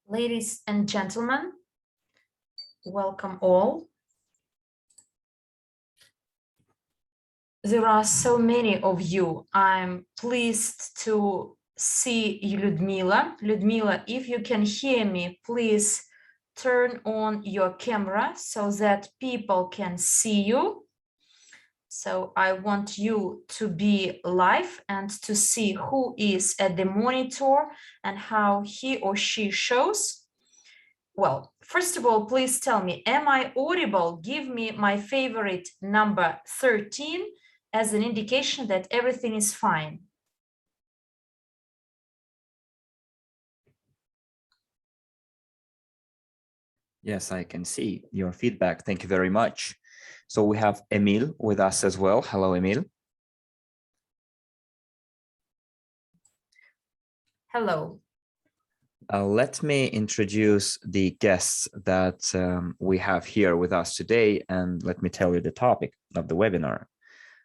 Ladies and gentlemen, welcome all. There are so many of you. I'm pleased to see you, Ludmila. Ludmila, if you can hear me, please turn on your camera so that people can see you. So I want you to be live and to see who is at the monitor and how he or she shows. Well, first of all, please tell me, am I audible? Give me my favorite number 13 as an indication that everything is fine. Yes, I can see your feedback. Thank you very much. So we have Emil with us as well. Hello, Emil. Hello. Let me introduce the guests that we have here with us today, and let me tell you the topic of the webinar.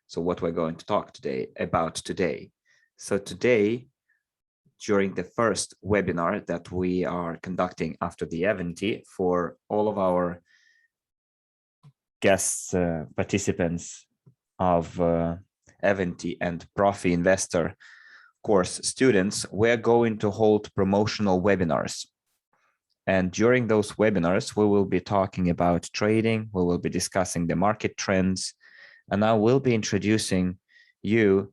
So what we're going to talk about today. So today, during the first webinar that we are conducting after the event for all of our guests, participants of Eventi and Profi Investor course students, we're going to hold promotional webinars. And during those webinars, we will be talking about trading, we will be discussing the market trends, and I will be introducing you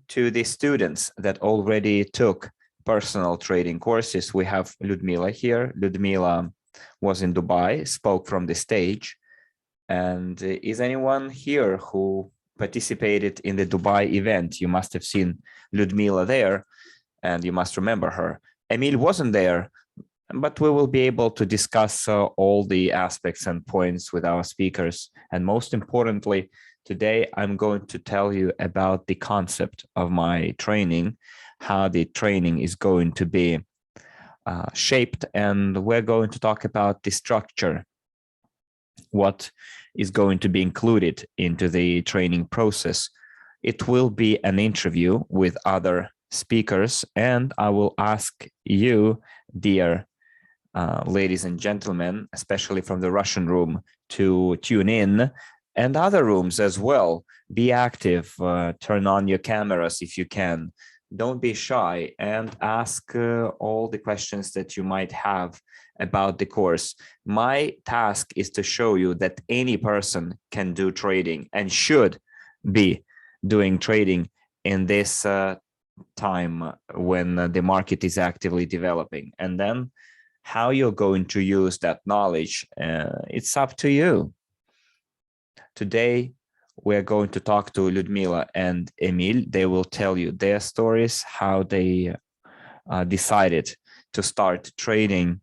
to the students that already took personal trading courses. We have Ludmila here. Ludmila was in Dubai, spoke from the stage. And is anyone here who participated in the Dubai event? You must have seen Ludmila there, and you must remember her. Emil wasn't there, but we will be able to discuss all the aspects and points with our speakers. And most importantly, today I'm going to tell you about the concept of my training, how the training is going to be shaped, and we're going to talk about the structure, what is going to be included into the training process. It will be an interview with other speakers, and I will ask you, dear ladies and gentlemen, especially from the Russian room, to tune in, and other rooms as well. Be active, turn on your cameras if you can. Don't be shy, and ask all the questions that you might have about the course. My task is to show you that any person can do trading and should be doing trading in this time when the market is actively developing. And then how you're going to use that knowledge, it's up to you. Today, we're going to talk to Ludmila and Emil. They will tell you their stories, how they decided to start trading.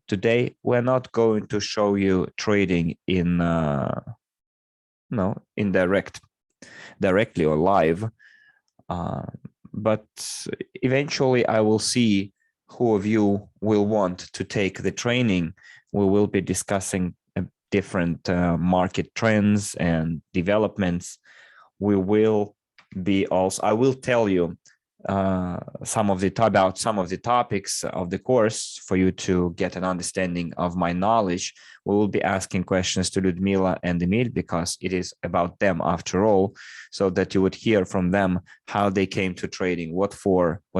Today, we're not going to show you trading in directly or live, but eventually I will see who of you will want to take the training. We will be discussing different market trends and developments. We will be also, I will tell you about some of the topics of the course for you to get an understanding of my knowledge. We will be asking questions to Ludmila and Emil because it is about them after all, so that you would hear from them how they came to trading, what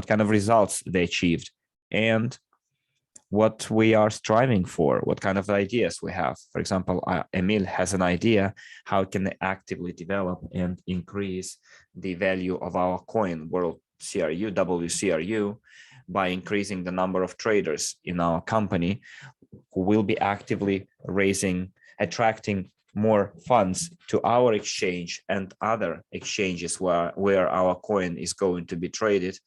kind of results they achieved, and what we are striving for, what kind of ideas we have. For example, Emil has an idea how can actively develop and increase the value of our coin, World CRU, WCRU, by increasing the number of traders in our company who will be actively attracting more funds to our exchange and other exchanges where our coin is going to be traded.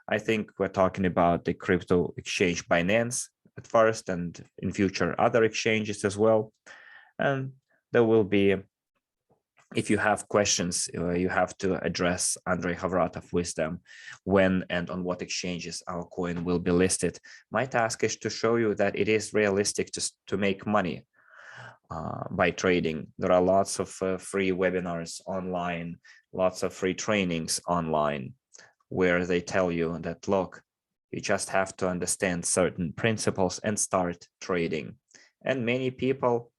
I think we're talking about the crypto exchange Binance at first, and in future other exchanges as well. And there will be, if you have questions, you have to address Andrey with them, when and on what exchanges our coin will be listed. My task is to show you that it is realistic to make money by trading. There are lots of free webinars online, lots of free trainings online, where they tell you that, look, You just have to understand certain principles and start trading. And many people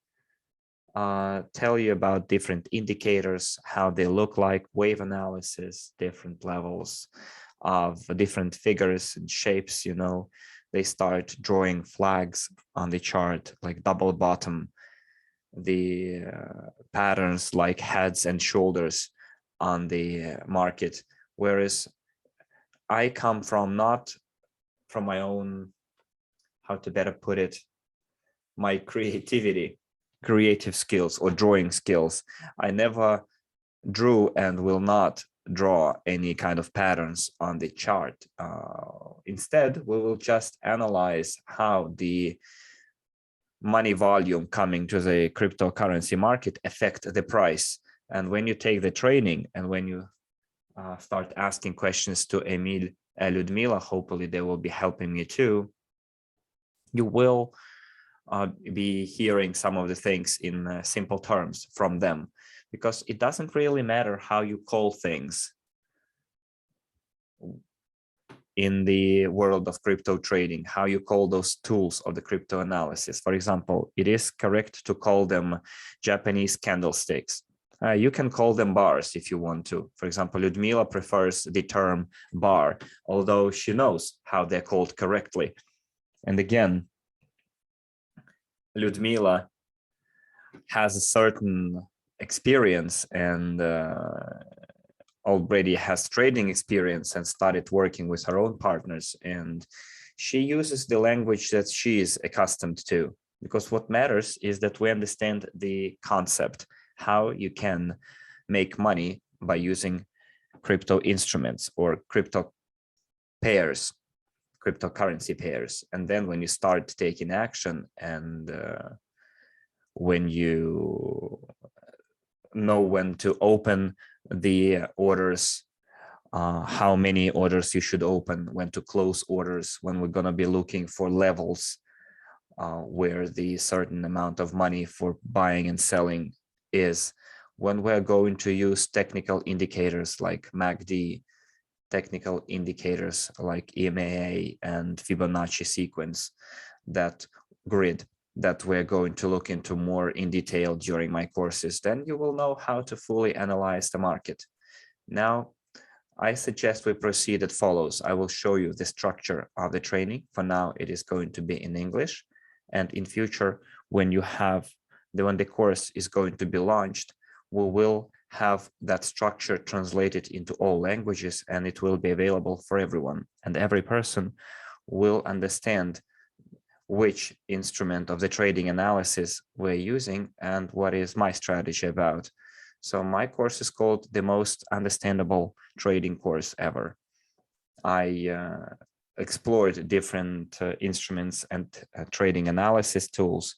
tell you about different indicators, how they look like, wave analysis, different levels of different figures and shapes. They start drawing flags on the chart, like double bottom, the patterns like heads and shoulders on the market. Whereas I come from not from my own, how to better put it, my creative skills or drawing skills. I never drew and will not draw any kind of patterns on the chart. Instead, we will just analyze how the money volume coming to the cryptocurrency market affect the price. And when you take the training and when you start asking questions to Emil and Ludmila, hopefully they will be helping me too, you will be hearing some of the things in simple terms from them, because it doesn't really matter how you call things in the world of crypto trading, how you call those tools of the crypto analysis. For example, it is correct to call them Japanese candlesticks. You can call them bars if you want to. For example, Ludmila prefers the term bar, although she knows how they're called correctly. And again, Ludmila has a certain experience and already has trading experience and started working with her own partners. And she uses the language that she is accustomed to, because what matters is that we understand the concept, how you can make money by using crypto instruments or crypto pairs, cryptocurrency pairs. And then when you start taking action and when you know when to open the orders, how many orders you should open, when to close orders, when we're going to be looking for levels where the certain amount of money for buying and selling is, when we're going to use technical indicators like MACD, technical indicators like EMA and Fibonacci sequence, that grid that we're going to look into more in detail during my courses, then you will know how to fully analyze the market. Now, I suggest we proceed as follows. I will show you the structure of the training. For now, it is going to be in English. And in future, when the course is going to be launched, we will have that structure translated into all languages, and it will be available for everyone. And every person will understand which instrument of the trading analysis we're using and what is my strategy about. So my course is called the most understandable trading course ever. I explored different instruments and trading analysis tools.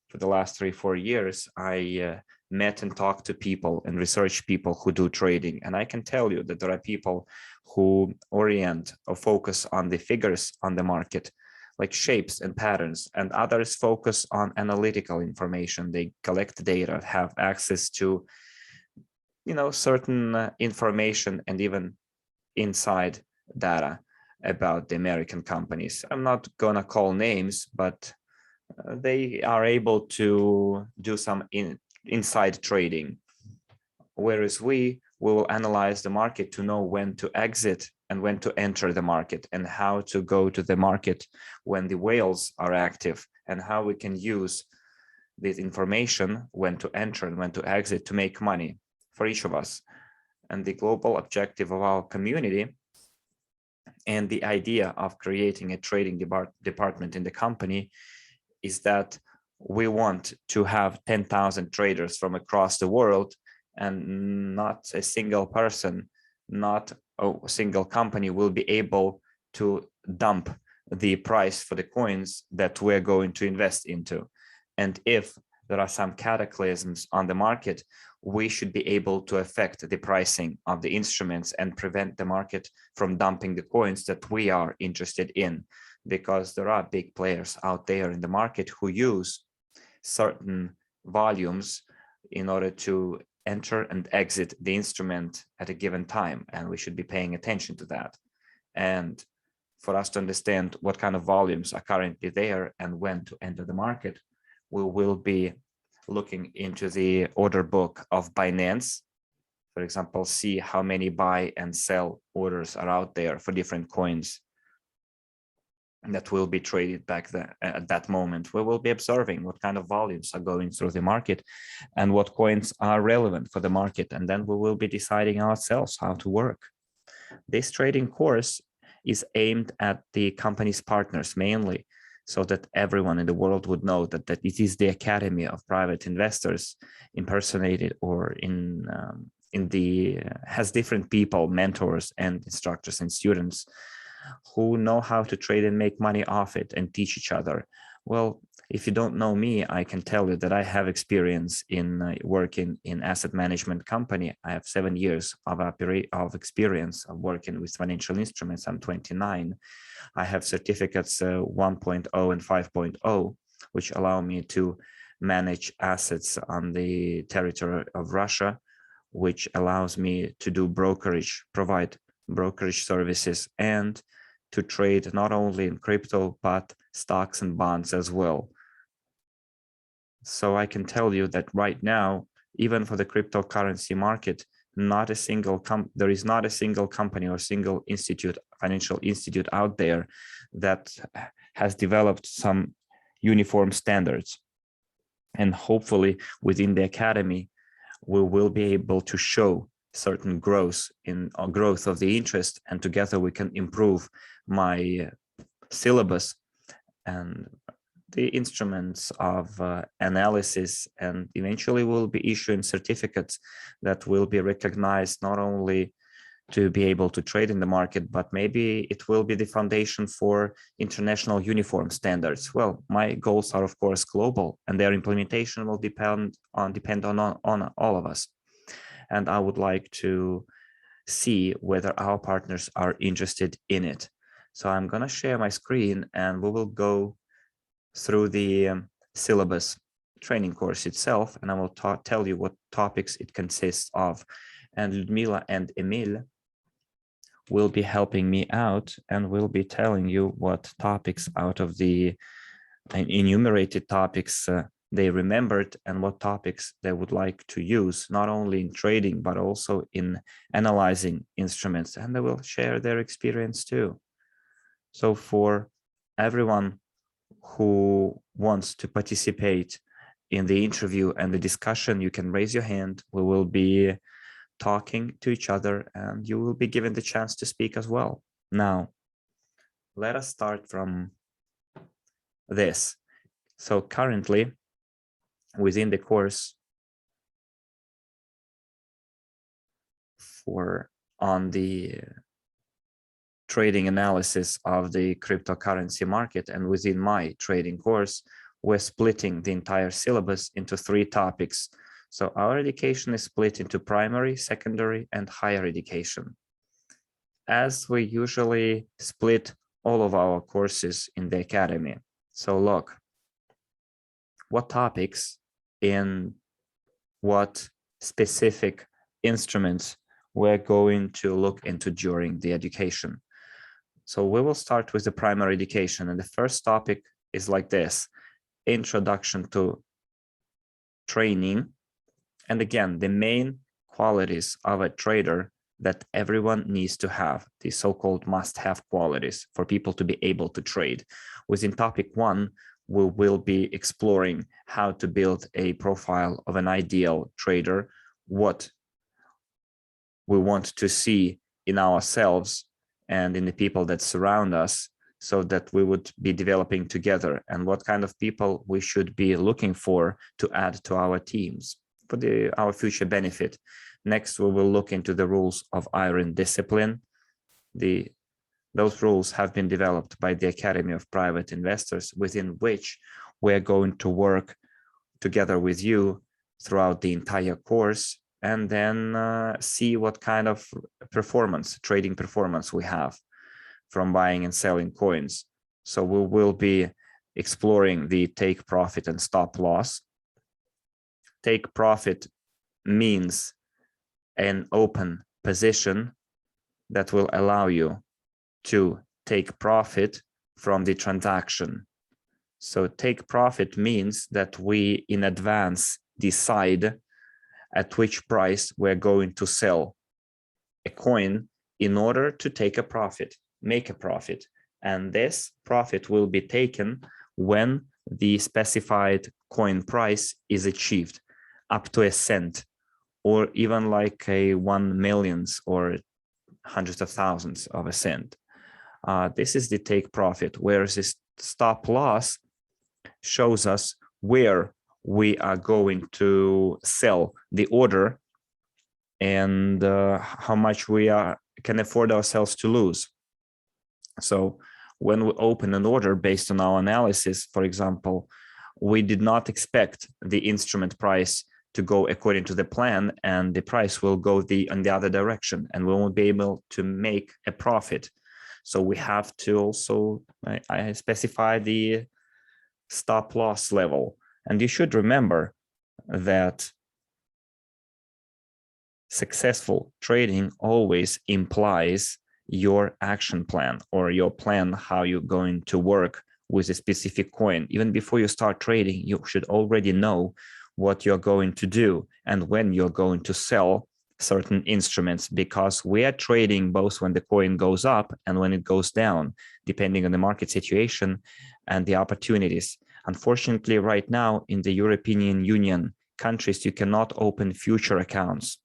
For the last 3-4 years, I met and talked to people and research people who do trading. And I can tell you that there are people who orient or focus on the figures on the market, like shapes and patterns, and others focus on analytical information. They collect data, have access to, certain information and even inside data about the American companies. I'm not gonna call names, but they are able to do some inside trading. Whereas we will analyze the market to know when to exit and when to enter the market, and how to go to the market when the whales are active, and how we can use this information when to enter and when to exit to make money for each of us. And the global objective of our community and the idea of creating a trading department in the company is that we want to have 10,000 traders from across the world, and not a single person, not a single company will be able to dump the price for the coins that we're going to invest into. And if there are some cataclysms on the market, we should be able to affect the pricing of the instruments and prevent the market from dumping the coins that we are interested in, because there are big players out there in the market who use certain volumes in order to enter and exit the instrument at a given time, and we should be paying attention to that. And for us to understand what kind of volumes are currently there and when to enter the market, we will be looking into the order book of Binance. For example, see how many buy and sell orders are out there for different coins that will be traded back there at that moment. We will be observing what kind of volumes are going through the market and what coins are relevant for the market. And then we will be deciding ourselves how to work. This trading course is aimed at the company's partners mainly, so that everyone in the world would know that it is the Academy of Private Investors impersonated or has different people, mentors and instructors and students who know how to trade and make money off it and teach each other. Well, if you don't know me, I can tell you that I have experience in working in asset management company. I have 7 years of experience of working with financial instruments. I'm 29. I have certificates 1.0 and 5.0, which allow me to manage assets on the territory of Russia, which allows me to do brokerage, provide brokerage services, and to trade not only in crypto, but stocks and bonds as well. So I can tell you that right now, even for the cryptocurrency market, there is not a single company or single institute, financial institute out there that has developed some uniform standards. And hopefully within the academy, we will be able to show certain growth of the interest, and together we can improve my syllabus and the instruments of analysis, and eventually we'll be issuing certificates that will be recognized not only to be able to trade in the market, but maybe it will be the foundation for international uniform standards. Well, my goals are of course global, and their implementation will depend on all of us. And I would like to see whether our partners are interested in it. So I'm going to share my screen and we will go through the syllabus training course itself, and I will tell you what topics it consists of. And Ludmila and Emil will be helping me out and will be telling you what topics out of the enumerated topics they remembered and what topics they would like to use, not only in trading, but also in analyzing instruments, and they will share their experience too. So for everyone who wants to participate in the interview and the discussion, you can raise your hand. We will be talking to each other and you will be given the chance to speak as well. Now, let us start from this. So currently, within the course on the trading analysis of the cryptocurrency market, and within my trading course, we're splitting the entire syllabus into 3 topics. So our education is split into primary, secondary, and higher education, as we usually split all of our courses in the academy. So look, what topics in what specific instruments we're going to look into during the education. So we will start with the primary education, and the first topic is like this: introduction to training. And again, the main qualities of a trader that everyone needs to have, the so-called must-have qualities for people to be able to trade. Within topic 1, we will be exploring how to build a profile of an ideal trader, what we want to see in ourselves and in the people that surround us, so that we would be developing together, and what kind of people we should be looking for to add to our teams for our future benefit. Next, we will look into the rules of iron discipline. Those rules have been developed by the Academy of Private Investors, within which we're going to work together with you throughout the entire course, and then see what kind of trading performance we have from buying and selling coins. So we will be exploring the take profit and stop loss. Take profit means an open position that will allow you to take profit from the transaction. So take profit means that we in advance decide at which price we're going to sell a coin in order to take a profit, make a profit. And this profit will be taken when the specified coin price is achieved up to a cent, or even like a 1 millionth or hundreds of thousands of a cent. This is the take profit, whereas this stop loss shows us where we are going to sell the order and how much we can afford ourselves to lose. So when we open an order based on our analysis, for example, we did not expect the instrument price to go according to the plan, and the price will go in the other direction, and we won't be able to make a profit. So we have to also specify the stop loss level. And you should remember that successful trading always implies your action plan, or your plan how you're going to work with a specific coin. Even before you start trading, you should already know what you're going to do and when you're going to sell certain instruments, because we are trading both when the coin goes up and when it goes down, depending on the market situation and the opportunities. Unfortunately, right now in the European Union countries, you cannot open future accounts.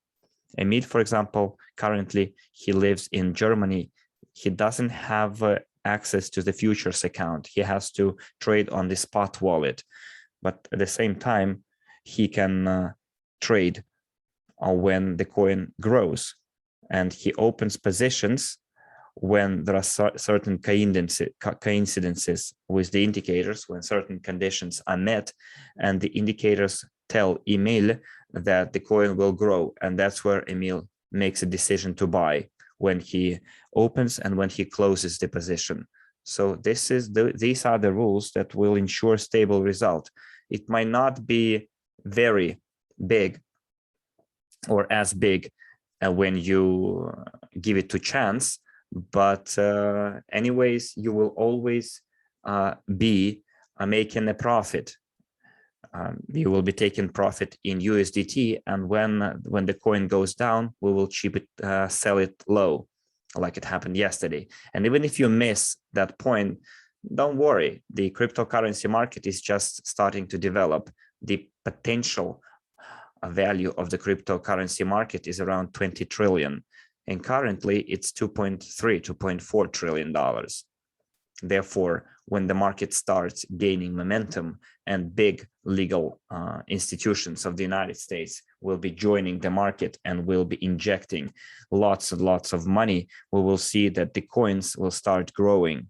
Emil, for example, currently he lives in Germany. He doesn't have access to the futures account. He has to trade on the spot wallet, but at the same time, he can trade when the coin grows, and he opens positions when there are certain coincidences with the indicators, when certain conditions are met, and the indicators tell Emil that the coin will grow, and that's where Emil makes a decision to buy, when he opens and when he closes the position. So these are the rules that will ensure stable result. It might not be very big or as big when you give it to chance, but anyways, you will always be making a profit. You will be taking profit in USDT, and when the coin goes down, we will sell it low, like it happened yesterday. And even if you miss that point, don't worry. The cryptocurrency market is just starting to develop. The potential value of the cryptocurrency market is around 20 trillion, and currently it's 2.4 trillion dollars. Therefore, when the market starts gaining momentum and big legal institutions of the United States will be joining the market and will be injecting lots and lots of money, we will see that the coins will start growing,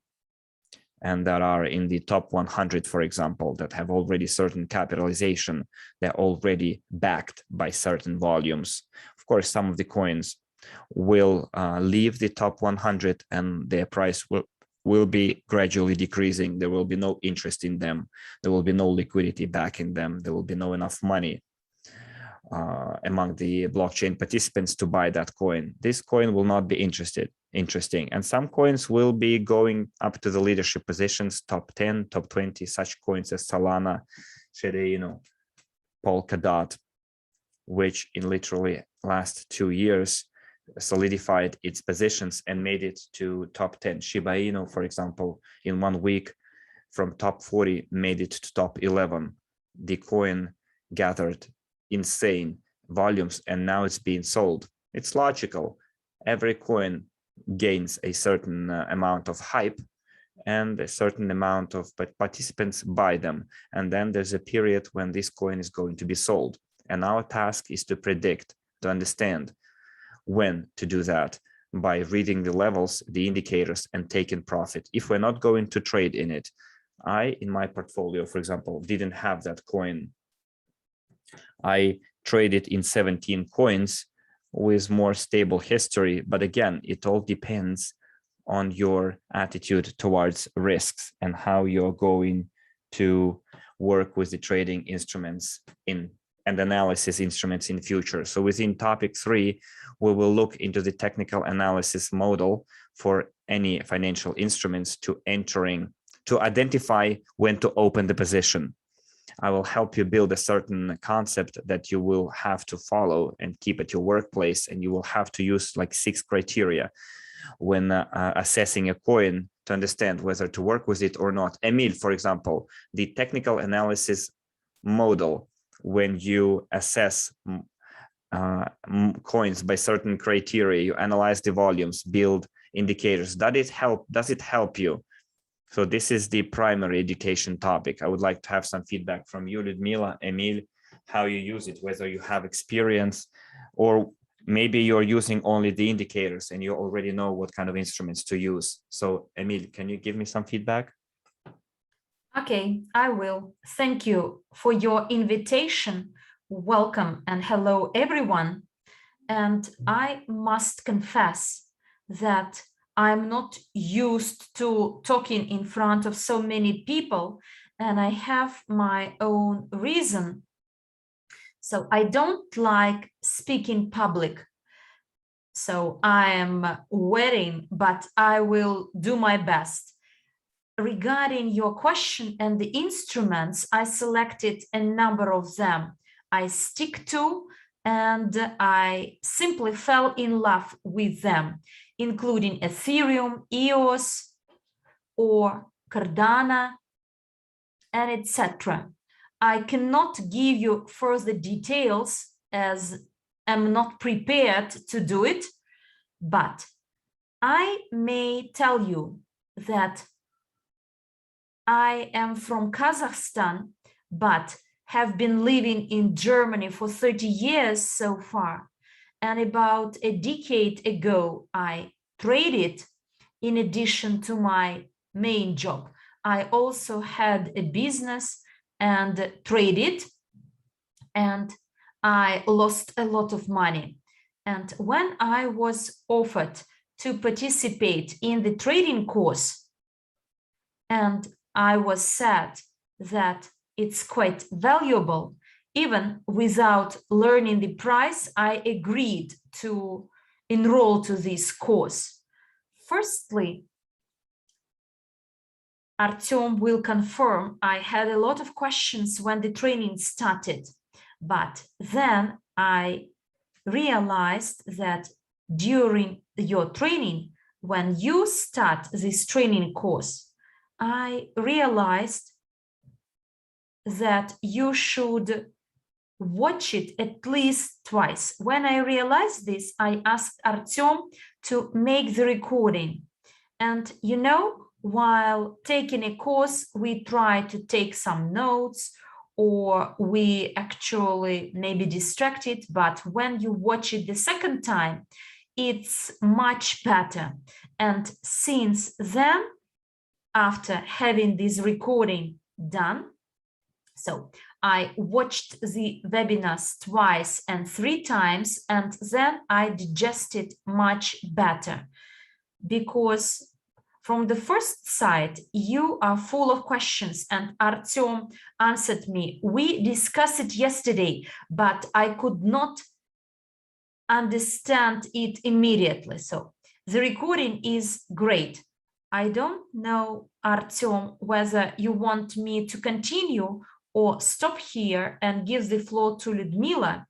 and that are in the top 100, for example, that have already certain capitalization. They're already backed by certain volumes. Of course, some of the coins will leave the top 100 and their price will be gradually decreasing. There will be no interest in them. There will be no liquidity backing them. There will be no enough money among the blockchain participants to buy that coin. This coin will not be interesting. And some coins will be going up to the leadership positions, top 10, top 20, such coins as Solana, Shade, Polkadot, which in literally last 2 years solidified its positions and made it to top 10. Shiba Inu, for example, in 1 week from top 40 made it to top 11. The coin gathered insane volumes and now it's being sold. It's logical. Every coin gains a certain amount of hype and a certain amount of participants buy them. And then there's a period when this coin is going to be sold. And our task is to predict, to understand when to do that by reading the levels, the indicators, and taking profit. If we're not going to trade in it, in my portfolio, for example, didn't have that coin. I traded in 17 coins with more stable history. But again, it all depends on your attitude towards risks and how you're going to work with the trading instruments and analysis instruments in future. So within topic 3, we will look into the technical analysis model for any financial instruments to identify when to open the position. I will help you build a certain concept that you will have to follow and keep at your workplace, and you will have to use like 6 criteria when assessing a coin to understand whether to work with it or not. Emil, for example, the technical analysis model, when you assess coins by certain criteria, you analyze the volumes, build indicators. Does it help you? So this is the primary education topic. I would like to have some feedback from you, Ludmila, Emil, how you use it, whether you have experience, or maybe you're using only the indicators and you already know what kind of instruments to use. So Emil, can you give me some feedback? Okay, I will. Thank you for your invitation. Welcome and hello, everyone. And I must confess that I'm not used to talking in front of so many people, and I have my own reason. So I don't like speaking public. So I am waiting, but I will do my best. Regarding your question and the instruments, I selected a number of them I stick to, and I simply fell in love with them, including Ethereum, EOS, or Cardano, and etc. I cannot give you further details as I'm not prepared to do it, but I may tell you that I am from Kazakhstan, but have been living in Germany for 30 years so far. And about a decade ago, I traded in addition to my main job. I also had a business and traded, and I lost a lot of money. And when I was offered to participate in the trading course, and I was said that it's quite valuable, even without learning the price, I agreed to enroll to this course. Firstly, Artem will confirm I had a lot of questions when the training started, but then I realized that during your training, when you start this training course, I realized that you should watch it at least twice. When I realized this, I asked Artem to make the recording. And you know, while taking a course, we try to take some notes, or we actually may be distracted, but when you watch it the second time, it's much better. And since then, after having this recording done, so I watched the webinars twice and 3 times, and then I digested much better, because from the first side, you are full of questions, and Artem answered me. We discussed it yesterday, but I could not understand it immediately. So the recording is great. I don't know, Artem, whether you want me to continue or stop here and give the floor to Ludmila.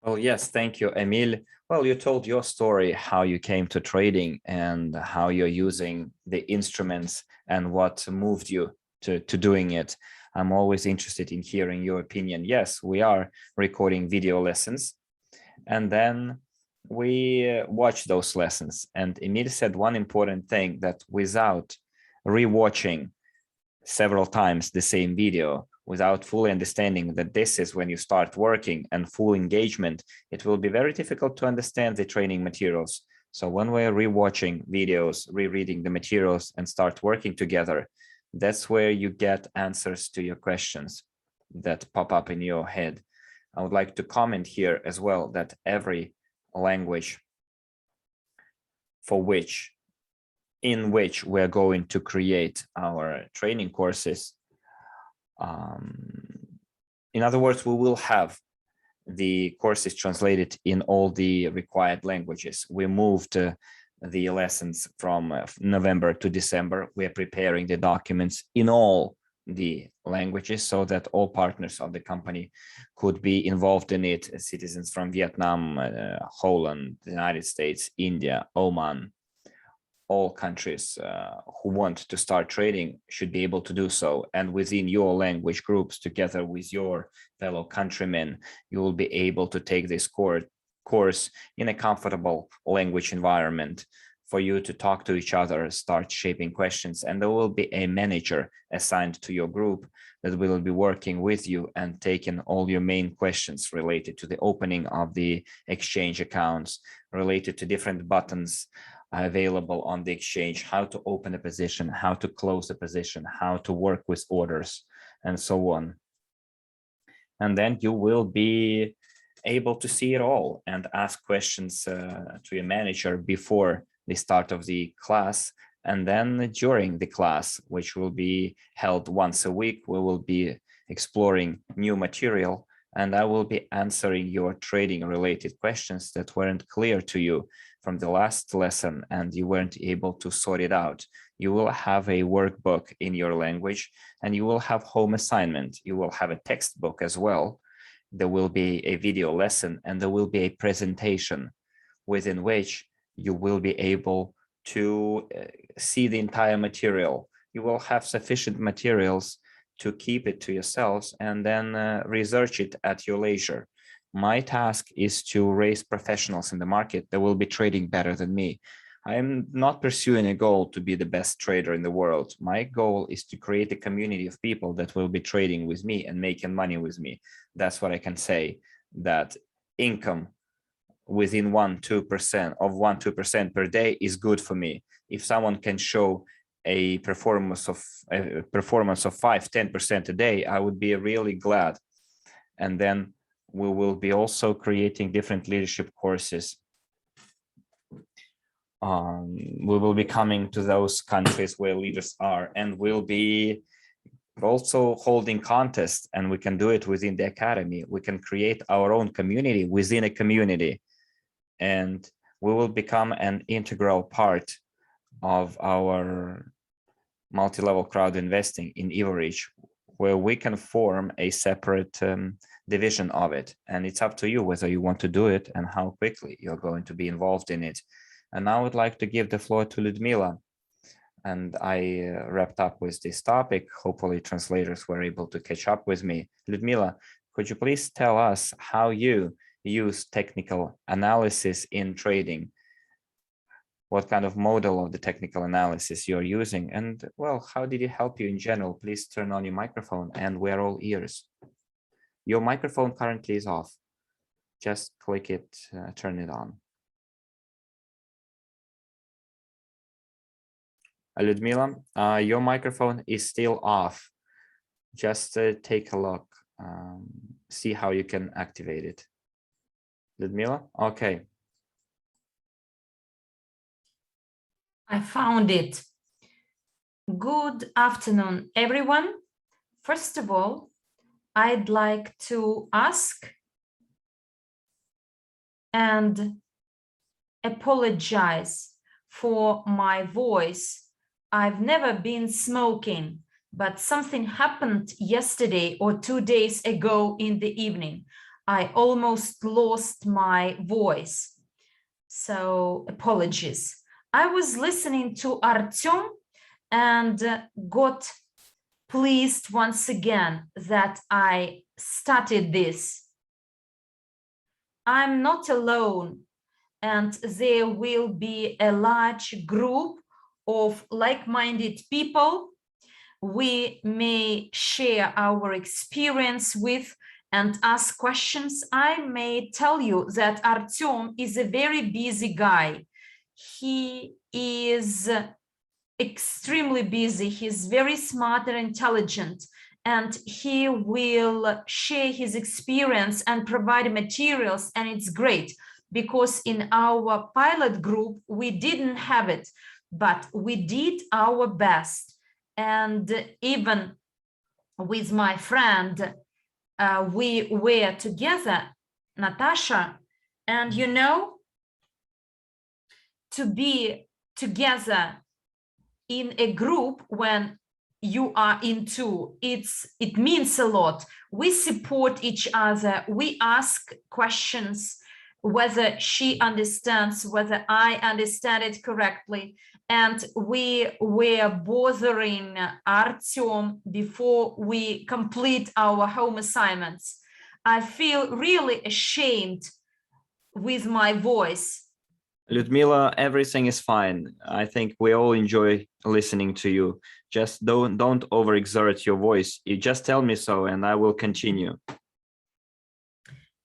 Oh, yes, thank you, Emil. Well, you told your story, how you came to trading and how you're using the instruments and what moved you to doing it. I'm always interested in hearing your opinion. Yes, we are recording video lessons, and then we watch those lessons. And Emil said one important thing, that without rewatching several times the same video, without fully understanding that this is when you start working and full engagement, it will be very difficult to understand the training materials. So when we're rewatching videos, rereading the materials and start working together, that's where you get answers to your questions that pop up in your head. I would like to comment here as well that every language in which we're going to create our training courses, in other words, we will have the courses translated in all the required languages. We moved the lessons from November to December. We are preparing the documents in all the languages so that all partners of the company could be involved in it. Citizens from Vietnam, Holland, the United States, India, Oman, all countries who want to start trading should be able to do so. And within your language groups, together with your fellow countrymen, you will be able to take this course in a comfortable language environment for you to talk to each other, start shaping questions, and there will be a manager assigned to your group that will be working with you and taking all your main questions related to the opening of the exchange accounts, related to different buttons available on the exchange, how to open a position, how to close a position, how to work with orders, and so on. And then you will be able to see it all and ask questions to your manager before the start of the class. And then during the class, which will be held once a week, we will be exploring new material, and I will be answering your trading related questions that weren't clear to you from the last lesson and you weren't able to sort it out. You will have a workbook in your language and you will have home assignment. You will have a textbook as well. There will be a video lesson and there will be a presentation within which you will be able to see the entire material. You will have sufficient materials to keep it to yourselves and then research it at your leisure. My task is to raise professionals in the market that will be trading better than me. I'm not pursuing a goal to be the best trader in the world. My goal is to create a community of people that will be trading with me and making money with me. That's what I can say, that income within 1-2% per day is good for me. If someone can show a performance of 5-10% a day, I would be really glad. And then we will be also creating different leadership courses. We will be coming to those countries where leaders are, and we'll be also holding contests, and we can do it within the academy. We can create our own community within a community, and we will become an integral part of our multi-level crowd investing in Evorich, where we can form a separate division of it. And it's up to you whether you want to do it and how quickly you're going to be involved in it. And now I would like to give the floor to Ludmila. And I wrapped up with this topic. Hopefully translators were able to catch up with me. Ludmila, could you please tell us how you use technical analysis in trading? What kind of model of the technical analysis you're using? And well, how did it help you in general? Please turn on your microphone and we're all ears. Your microphone currently is off. Just click it, turn it on. Ludmila, your microphone is still off. Just take a look, see how you can activate it. Ludmila, okay. I found it. Good afternoon, everyone. First of all, I'd like to ask and apologize for my voice. I've never been smoking, but something happened yesterday or 2 days ago in the evening. I almost lost my voice, so apologies. I was listening to Artem and got pleased once again that I started this. I'm not alone, and there will be a large group of like-minded people we may share our experience with and ask questions. I may tell you that Artem is a very busy guy. He is extremely busy. He's very smart and intelligent, and he will share his experience and provide materials, and it's great because in our pilot group we didn't have it, but we did our best. And even with my friend, we were together, Natasha, and you know, to be together in a group when you are in two. It means a lot. We support each other. We ask questions, whether she understands, whether I understand it correctly. And we were bothering Artem before we complete our home assignments. I feel really ashamed with my voice. Ludmila, everything is fine. I think we all enjoy listening to you. Just don't overexert your voice. You just tell me so and I will continue.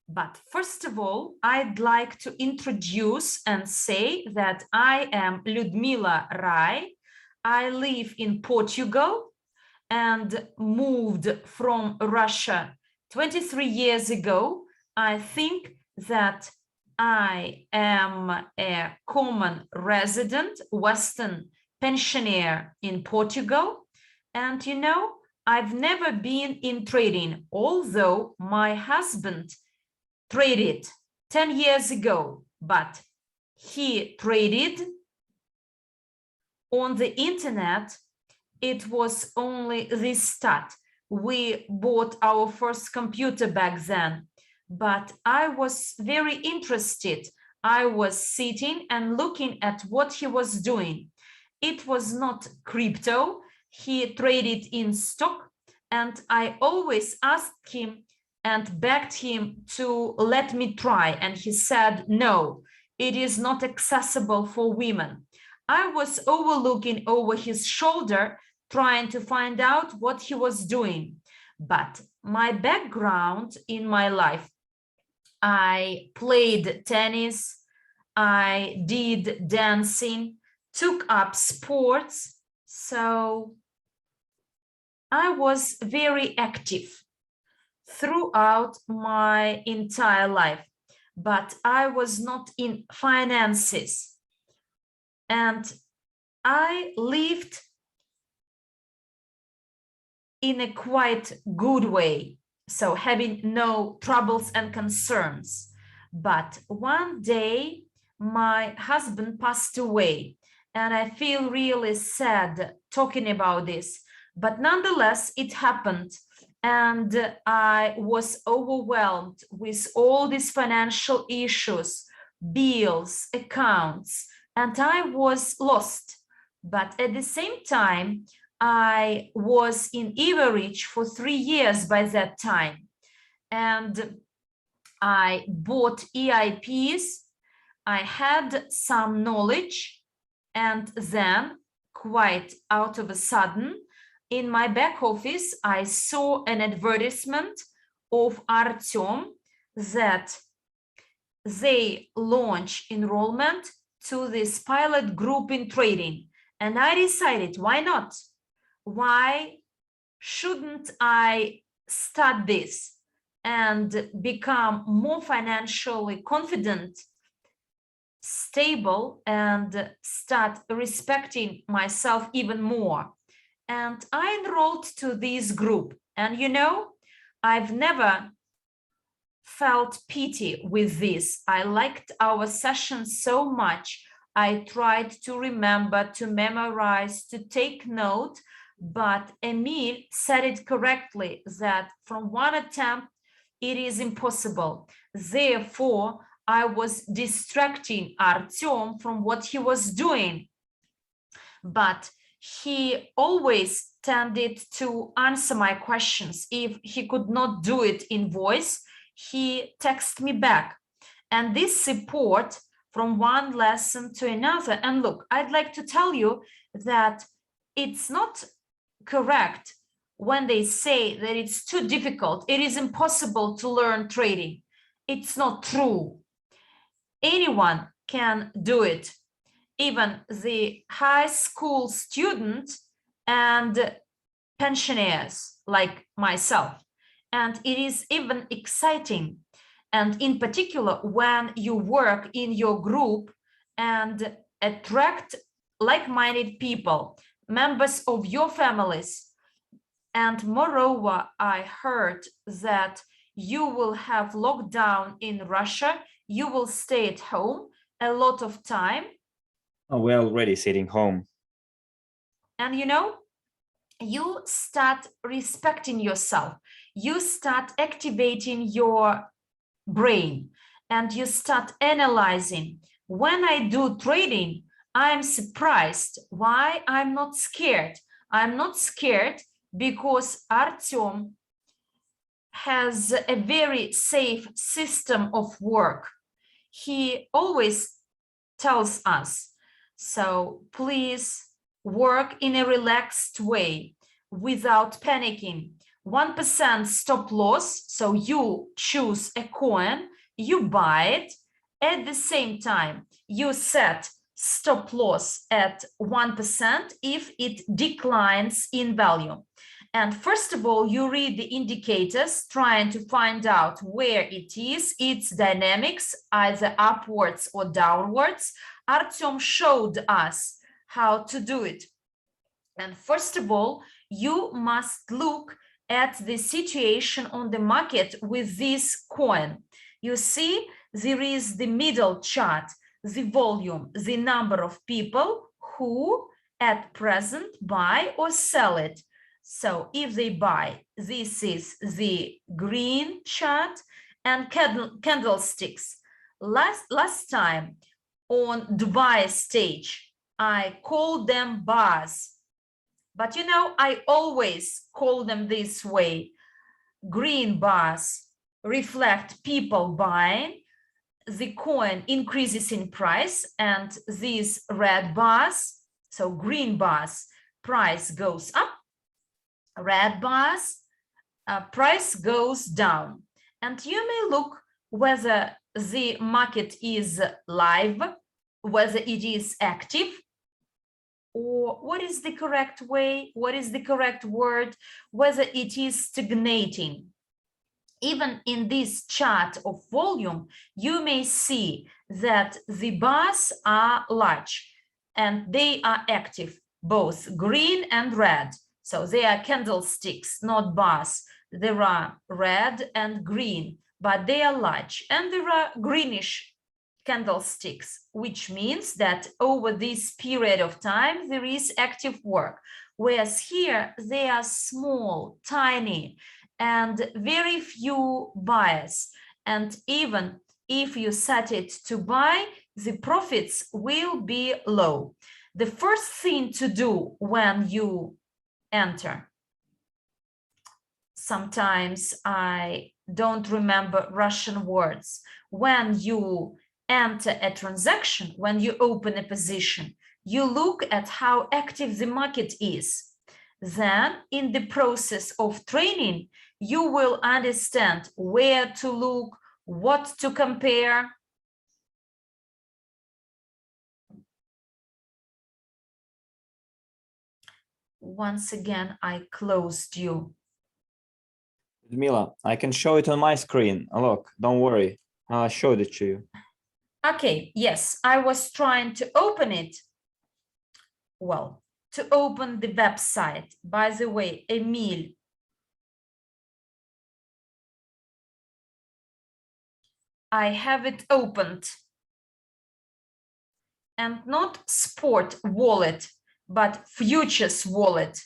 But first of all, I'd like to introduce and say that I am Ludmila Wright. I live in Portugal and moved from Russia 23 years ago. I think that I am a common resident, Western pensioner in Portugal. And you know, I've never been in trading, although my husband traded 10 years ago, but he traded on the internet. It was only the start. We bought our first computer back then, but I was very interested. I was sitting and looking at what he was doing. It was not crypto. He traded in stock, and I always asked him and begged him to let me try. And he said, no, it is not accessible for women. I was overlooking over his shoulder, trying to find out what he was doing. But my background in my life, I played tennis, I did dancing, took up sports. So I was very active throughout my entire life, but I was not in finances. And I lived in a quite good way, so having no troubles and concerns. But one day, my husband passed away, and I feel really sad talking about this. But nonetheless, it happened. And I was overwhelmed with all these financial issues, bills, accounts, and I was lost. But at the same time, I was in Evorich for 3 years by that time. And I bought EIPs. I had some knowledge. And then, quite out of a sudden, in my back office, I saw an advertisement of Artem that they launch enrollment to this pilot group in trading. And I decided, why not? Why shouldn't I start this and become more financially confident, stable, and start respecting myself even more? And I enrolled to this group. And you know, I've never felt pity with this. I liked our session so much. I tried to remember, to memorize, to take note, but Emil said it correctly that from one attempt, it is impossible. Therefore, I was distracting Artem from what he was doing. But he always tended to answer my questions. If he could not do it in voice, he texted me back. And this support from one lesson to another. And look, I'd like to tell you that it's not correct when they say that it's too difficult, it is impossible to learn trading. It's not true. Anyone can do it. Even the high school student and pensioners like myself. And it is even exciting. And in particular, when you work in your group and attract like-minded people, members of your families. And moreover, I heard that you will have lockdown in Russia, you will stay at home a lot of time. Oh, we're already sitting home. And you know, you start respecting yourself. You start activating your brain and you start analyzing. When I do trading, I'm surprised why I'm not scared. I'm not scared because Artem has a very safe system of work. He always tells us, so please work in a relaxed way without panicking. 1% stop loss, so you choose a coin, you buy it. At the same time, you set stop loss at 1% if it declines in value. And first of all, you read the indicators, trying to find out where it is, its dynamics, either upwards or downwards. Artem showed us how to do it. And first of all, you must look at the situation on the market with this coin. You see, there is the middle chart, the volume, the number of people who at present buy or sell it. So if they buy, this is the green chart, and candlesticks. Last time on Dubai stage, I called them bars. But you know, I always call them this way. Green bars reflect people buying, the coin increases in price, and these red bars, so green bars, price goes up, red bars, price goes down. And you may look whether the market is live, whether it is active, or what is the correct way, what is the correct word, whether it is stagnating. Even in this chart of volume, you may see that the bars are large and they are active, both green and red. So they are candlesticks, not bars. There are red and green, but they are large. And there are greenish candlesticks, which means that over this period of time, there is active work. Whereas here, they are small, tiny, and very few buyers. And even if you set it to buy, the profits will be low. The first thing to do when you enter, sometimes I don't remember Russian words, when you enter a transaction, when you open a position, you look at how active the market is. Then in the process of training, you will understand where to look, what to compare. Once again, I closed you. Ludmila, I can show it on my screen. Look, don't worry. I showed it to you. Okay, yes, I was trying to open it. Well, to open the website. By the way, Emil, I have it opened. And not sport wallet, but futures wallet.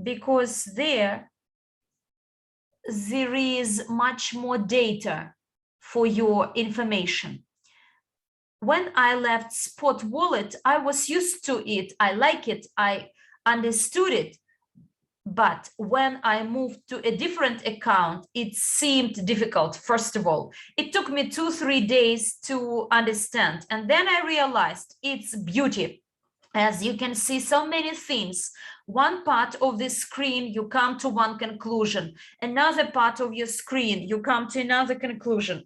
Because there is much more data for your information. When I left spot wallet, I was used to it. I like it. I understood it. But when I moved to a different account, it seemed difficult. First of all, it took me 2-3 days to understand. And then I realized its beauty. As you can see, so many things. One part of the screen, you come to one conclusion. Another part of your screen, you come to another conclusion.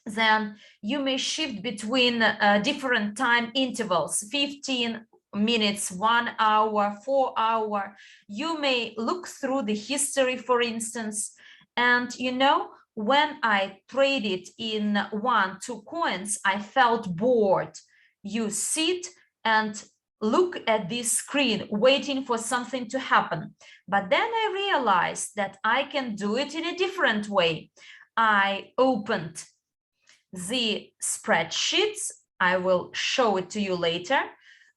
Then you may shift between different time intervals, 15 minutes, 1 hour, 4 hour. You may look through the history, for instance. And you know, when I traded in 1-2 coins, I felt bored. You sit and look at this screen waiting for something to happen. But then I realized that I can do it in a different way. I opened the spreadsheets I will show it to you later,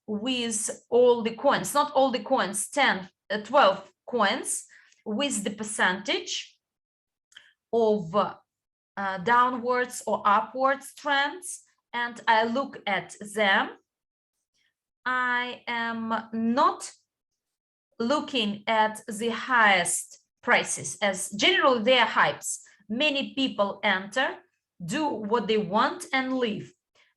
with all the coins, not all the coins, 10, 12 coins, with the percentage of downwards or upwards trends, and I look at them. I am not looking at the highest prices, as generally they are hypes. Many people enter, do what they want and leave.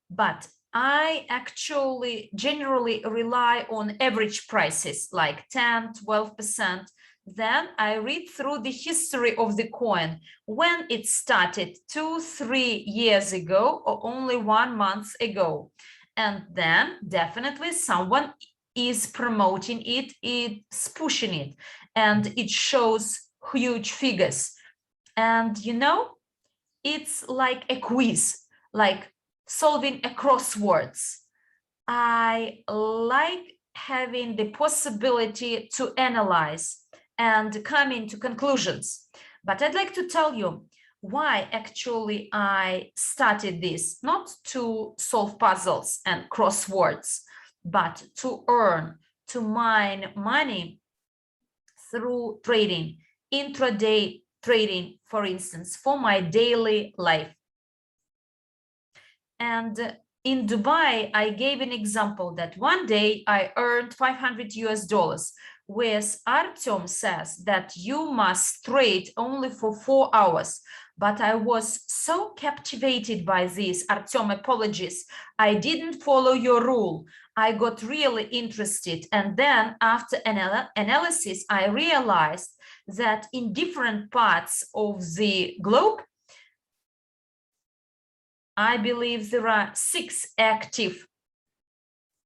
But I actually generally rely on average prices like 10, 12%. Then I read through the history of the coin, when it started 2-3 years ago or only 1 month ago. And then definitely someone is promoting it, it's pushing it, and it shows huge figures. And you know, it's like a quiz, like solving a crosswords. I like having the possibility to analyze and come into conclusions. But I'd like to tell you why actually I started this, not to solve puzzles and crosswords, but to earn, to mine money through trading, intraday trading, for instance, for my daily life. And in Dubai, I gave an example that one day I earned $500, whereas Artem says that you must trade only for 4 hours. But I was so captivated by this. Artem, apologies, I didn't follow your rule. I got really interested. And then after analysis, I realized that in different parts of the globe, I believe there are 6 active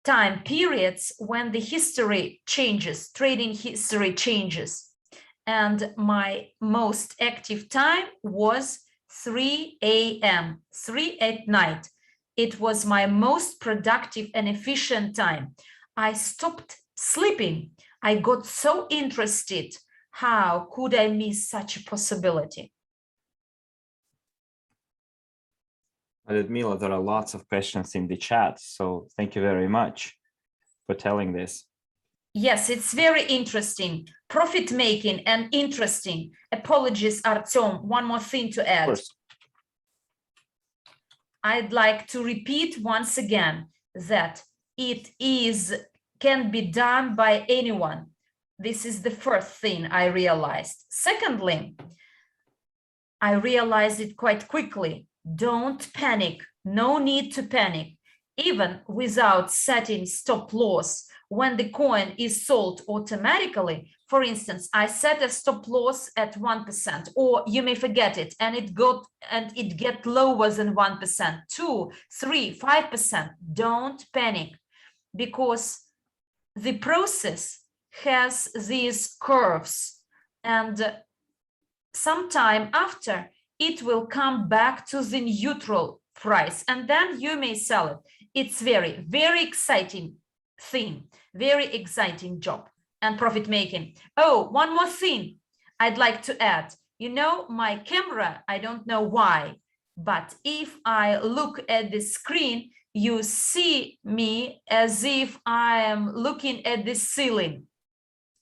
time periods when the history changes, trading history changes. And my most active time was 3 a.m., 3 at night. It was my most productive and efficient time. I stopped sleeping. I got so interested. How could I miss such a possibility? Ludmila, there are lots of questions in the chat, so thank you very much for telling this. Yes, it's very interesting. Profit making and interesting. Apologies, Artem. One more thing to add. Of course. I'd like to repeat once again that it can be done by anyone. This is the first thing I realized. Secondly, I realized it quite quickly. Don't panic. No need to panic. Even without setting stop loss, when the coin is sold automatically, for instance, I set a stop loss at 1%, or you may forget it and it get lower than 1%, 2, 3, 5%. Don't panic, because the process has these curves, and sometime after it will come back to the neutral price, and then you may sell it. It's very, very exciting thing, very exciting job and profit making. Oh, one more thing I'd like to add. You know, my camera, I don't know why, but if I look at the screen, you see me as if I am looking at the ceiling.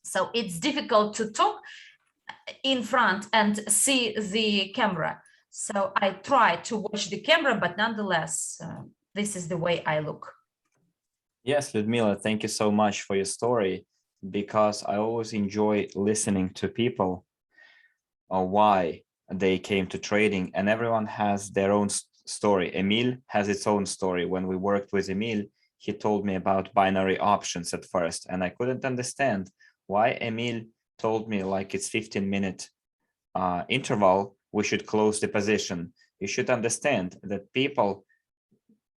So it's difficult to talk in front and see the camera. So I try to watch the camera, but nonetheless, this is the way I look. Yes, Ludmila, thank you so much for your story, because I always enjoy listening to people or why they came to trading, and everyone has their own story. Emil has its own story. When we worked with Emil, he told me about binary options at first, and I couldn't understand why Emil told me like it's 15-minute interval, we should close the position. You should understand that people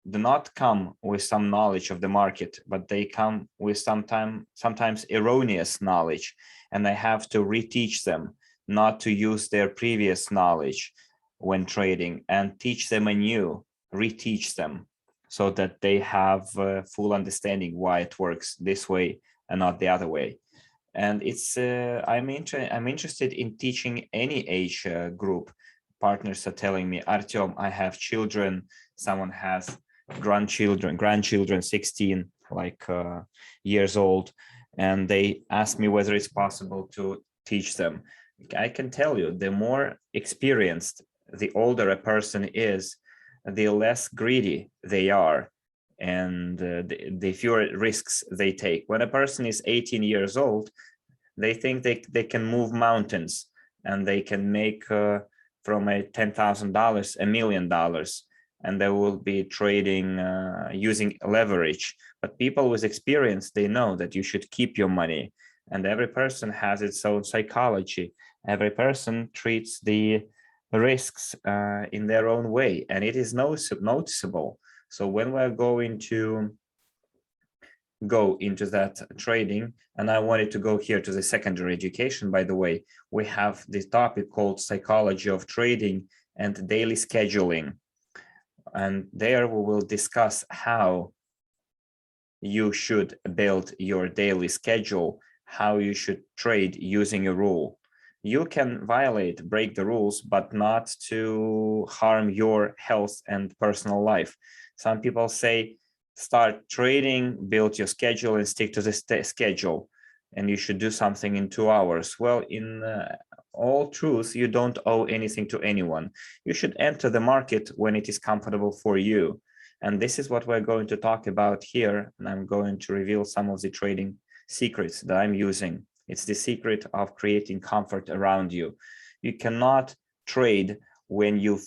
do not come with some knowledge of the market, but they come with sometimes erroneous knowledge, and I have to reteach them not to use their previous knowledge when trading and teach them anew, reteach them, so that they have full understanding why it works this way and not the other way. And it's I'm interested in teaching any age group. Partners are telling me, Artem, I have children, someone has grandchildren 16 like years old, and they ask me whether it's possible to teach them. I can tell you, the more experienced, the older a person is, the less greedy they are, and the fewer risks they take. When a person is 18 years old, they think they can move mountains, and they can make from a $10,000 $1 million, and they will be trading using leverage. But people with experience, they know that you should keep your money, and every person has its own psychology. Every person treats the risks in their own way, and it is noticeable. So when we're going to go into that trading, and I wanted to go here to the secondary education, by the way, we have this topic called psychology of trading and daily scheduling. And there we will discuss how you should build your daily schedule, how you should trade using a rule. You can break the rules, but not to harm your health and personal life. Some people say, start trading, build your schedule, and stick to the schedule, and you should do something in 2 hours. Well, in all truth, you don't owe anything to anyone. You should enter the market when it is comfortable for you. And this is what we're going to talk about here. And I'm going to reveal some of the trading secrets that I'm using. It's the secret of creating comfort around you. You cannot trade when you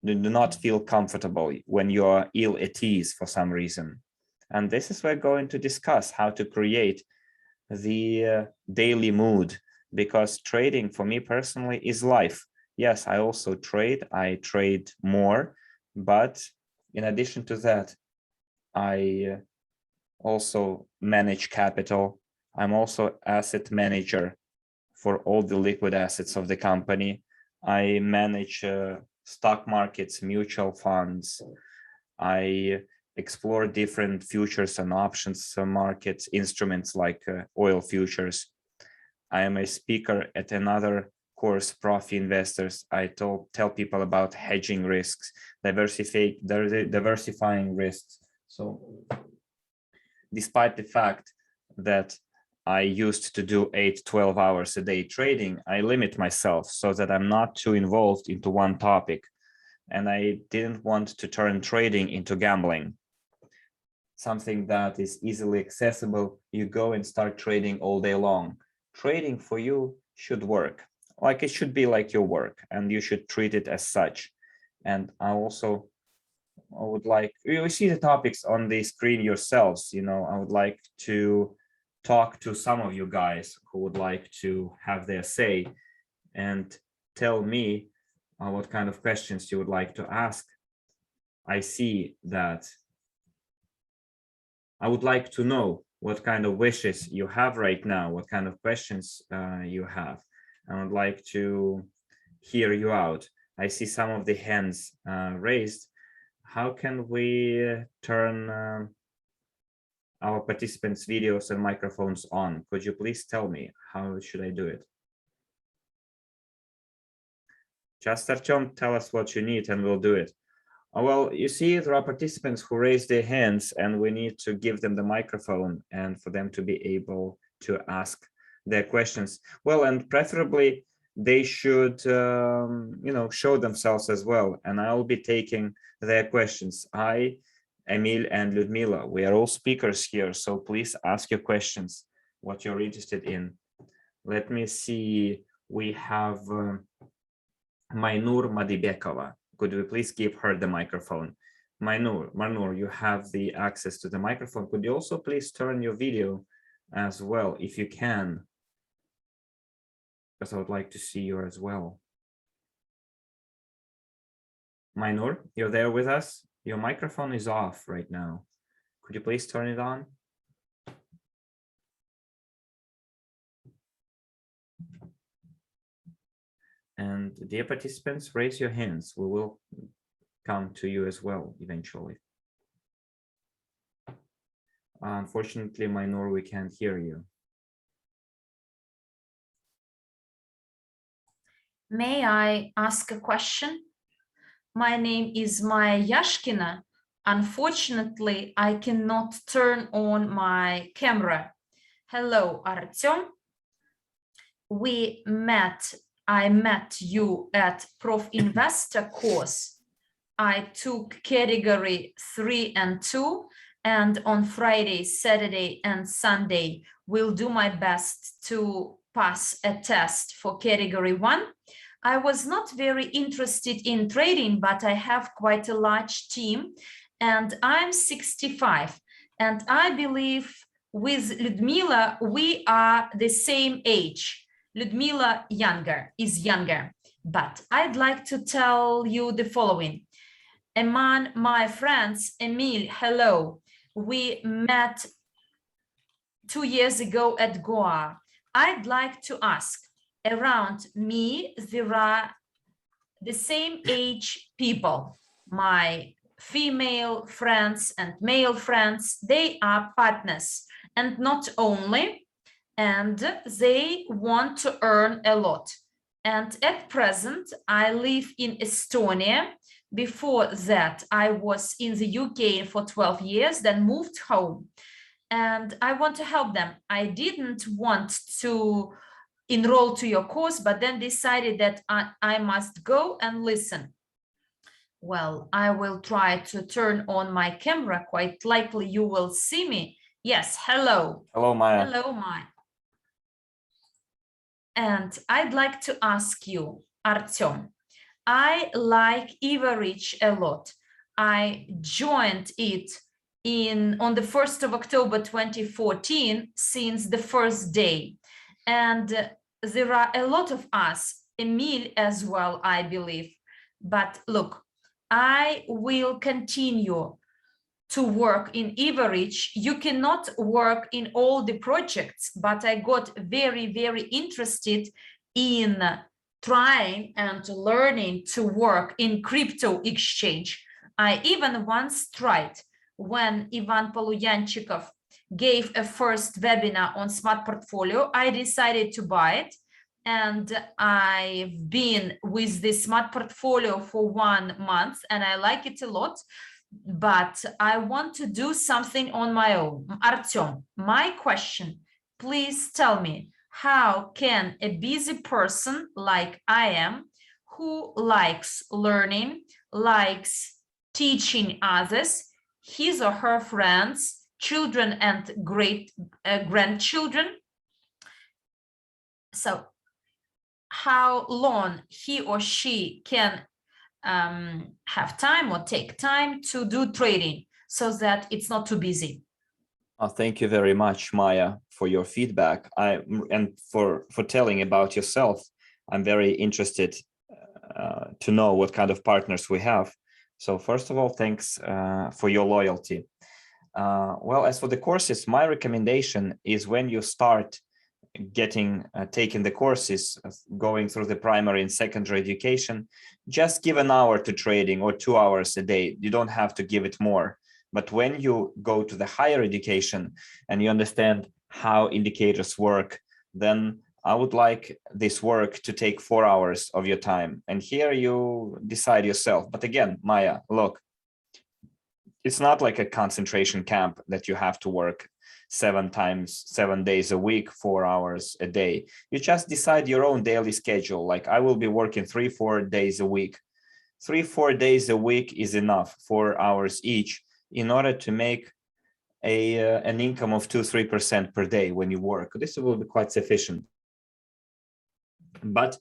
do not feel comfortable, when you are ill at ease for some reason. And this is we're going to discuss how to create the daily mood, because trading for me personally is life. Yes, I also trade. I trade more, but in addition to that, I also manage capital. I'm also asset manager for all the liquid assets of the company. I manage stock markets, mutual funds. I explore different futures and options markets, instruments like oil futures. I am a speaker at another course, Profi Investors. I tell people about hedging risks, diversifying risks. So despite the fact that I used to do 8-12 hours a day trading, I limit myself so that I'm not too involved into one topic. And I didn't want to turn trading into gambling, something that is easily accessible. You go and start trading all day long. Trading for you should work. Like it should be like your work, and you should treat it as such. And I would like, you see the topics on the screen yourselves, I would like to talk to some of you guys who would like to have their say and tell me what kind of questions you would like to ask. I see that I would like to know what kind of wishes you have right now, what kind of questions you have. I would like to hear you out. I see some of the hands raised. How can we turn our participants' videos and microphones on? Could you please tell me how should I do it? Just Artem, tell us what you need and we'll do it. Well, you see, there are participants who raise their hands, and we need to give them the microphone and for them to be able to ask their questions. Well, and preferably they should, show themselves as well. And I'll be taking their questions. I, Emil, and Ludmila, we are all speakers here, so please ask your questions, what you're interested in. Let me see. We have Mainur Madibekova. Could we please give her the microphone? Mainur, you have the access to the microphone. Could you also please turn your video as well, if you can? Because I would like to see you as well. Mainur, you're there with us? Your microphone is off right now. Could you please turn it on? And dear participants, raise your hands. We will come to you as well eventually. Unfortunately, Mainur, we can't hear you. May I ask a question? My name is Maya Yashkina. Unfortunately, I cannot turn on my camera. Hello, Artem. I met you at Prof Investor course. I took category 3 and 2, and on Friday, Saturday, and Sunday, will do my best to pass a test for category 1. I was not very interested in trading, but I have quite a large team, and I'm 65, and I believe with Ludmila, we are the same age. Ludmila is younger, but I'd like to tell you the following. Among my friends, Emil, hello. We met 2 years ago at Goa. I'd like to ask, around me, there are the same age people, my female friends and male friends, they are partners, and not only, and they want to earn a lot. And at present, I live in Estonia. Before that, I was in the UK for 12 years, then moved home. And I want to help them. I didn't want to enroll to your course, but then decided that I must go and listen. Well, I will try to turn on my camera. Quite likely you will see me. Yes, hello. Hello, Maya. Hello, Maya. And I'd like to ask you, Artem, I like Evorich a lot. I joined it on the 1st of October 2014 since the first day. And there are a lot of us, Emil as well, I believe. But look, I will continue to work in Evorich. You cannot work in all the projects, but I got very, very interested in trying and learning to work in crypto exchange. I even once tried when Ivan Polyanchikov gave a first webinar on smart portfolio. I decided to buy it, and I've been with the smart portfolio for 1 month and I like it a lot, but I want to do something on my own. Artem, my question, please tell me, how can a busy person like I am, who likes learning, likes teaching others, his or her friends, children and great grandchildren, so how long he or she can have time or take time to do trading so that it's not too busy? Thank you very much, Maya, for your feedback. And for telling about yourself. I'm very interested to know what kind of partners we have. So first of all, thanks for your loyalty. Well, as for the courses, my recommendation is when you start taking the courses, going through the primary and secondary education, just give an hour to trading or 2 hours a day. You don't have to give it more. But when you go to the higher education and you understand how indicators work, then I would like this work to take 4 hours of your time. And here you decide yourself. But again, Maya, look, it's not like a concentration camp that you have to work 7 days a week, 4 hours a day. You just decide your own daily schedule. Like I will be working 3-4 days a week. 3-4 days a week is enough, 4 hours each, in order to make an income of 2-3% per day when you work. This will be quite sufficient. But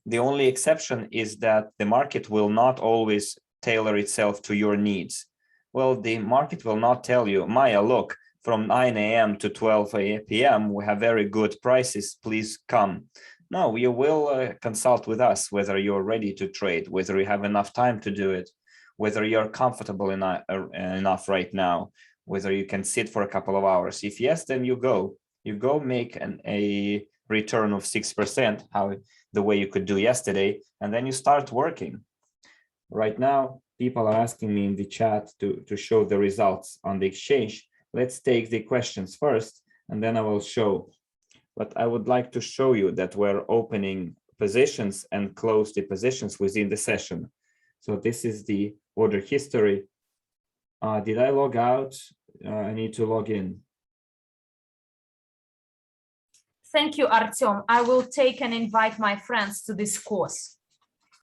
the only exception is that the market will not always tailor itself to your needs. Well, the market will not tell you, Maya, look, from 9 a.m. to 12 p.m. we have very good prices, please come. No, you will consult with us whether you're ready to trade, whether you have enough time to do it, whether you're comfortable enough right now, whether you can sit for a couple of hours. If yes, then you go make a return of 6%, the way you could do yesterday, and then you start working. Right now, people are asking me in the chat to show the results on the exchange. Let's take the questions first, and then I will show. But I would like to show you that we're opening positions and close the positions within the session. So this is the order history. Did I log out? I need to log in. Thank you, Artem. I will take and invite my friends to this course.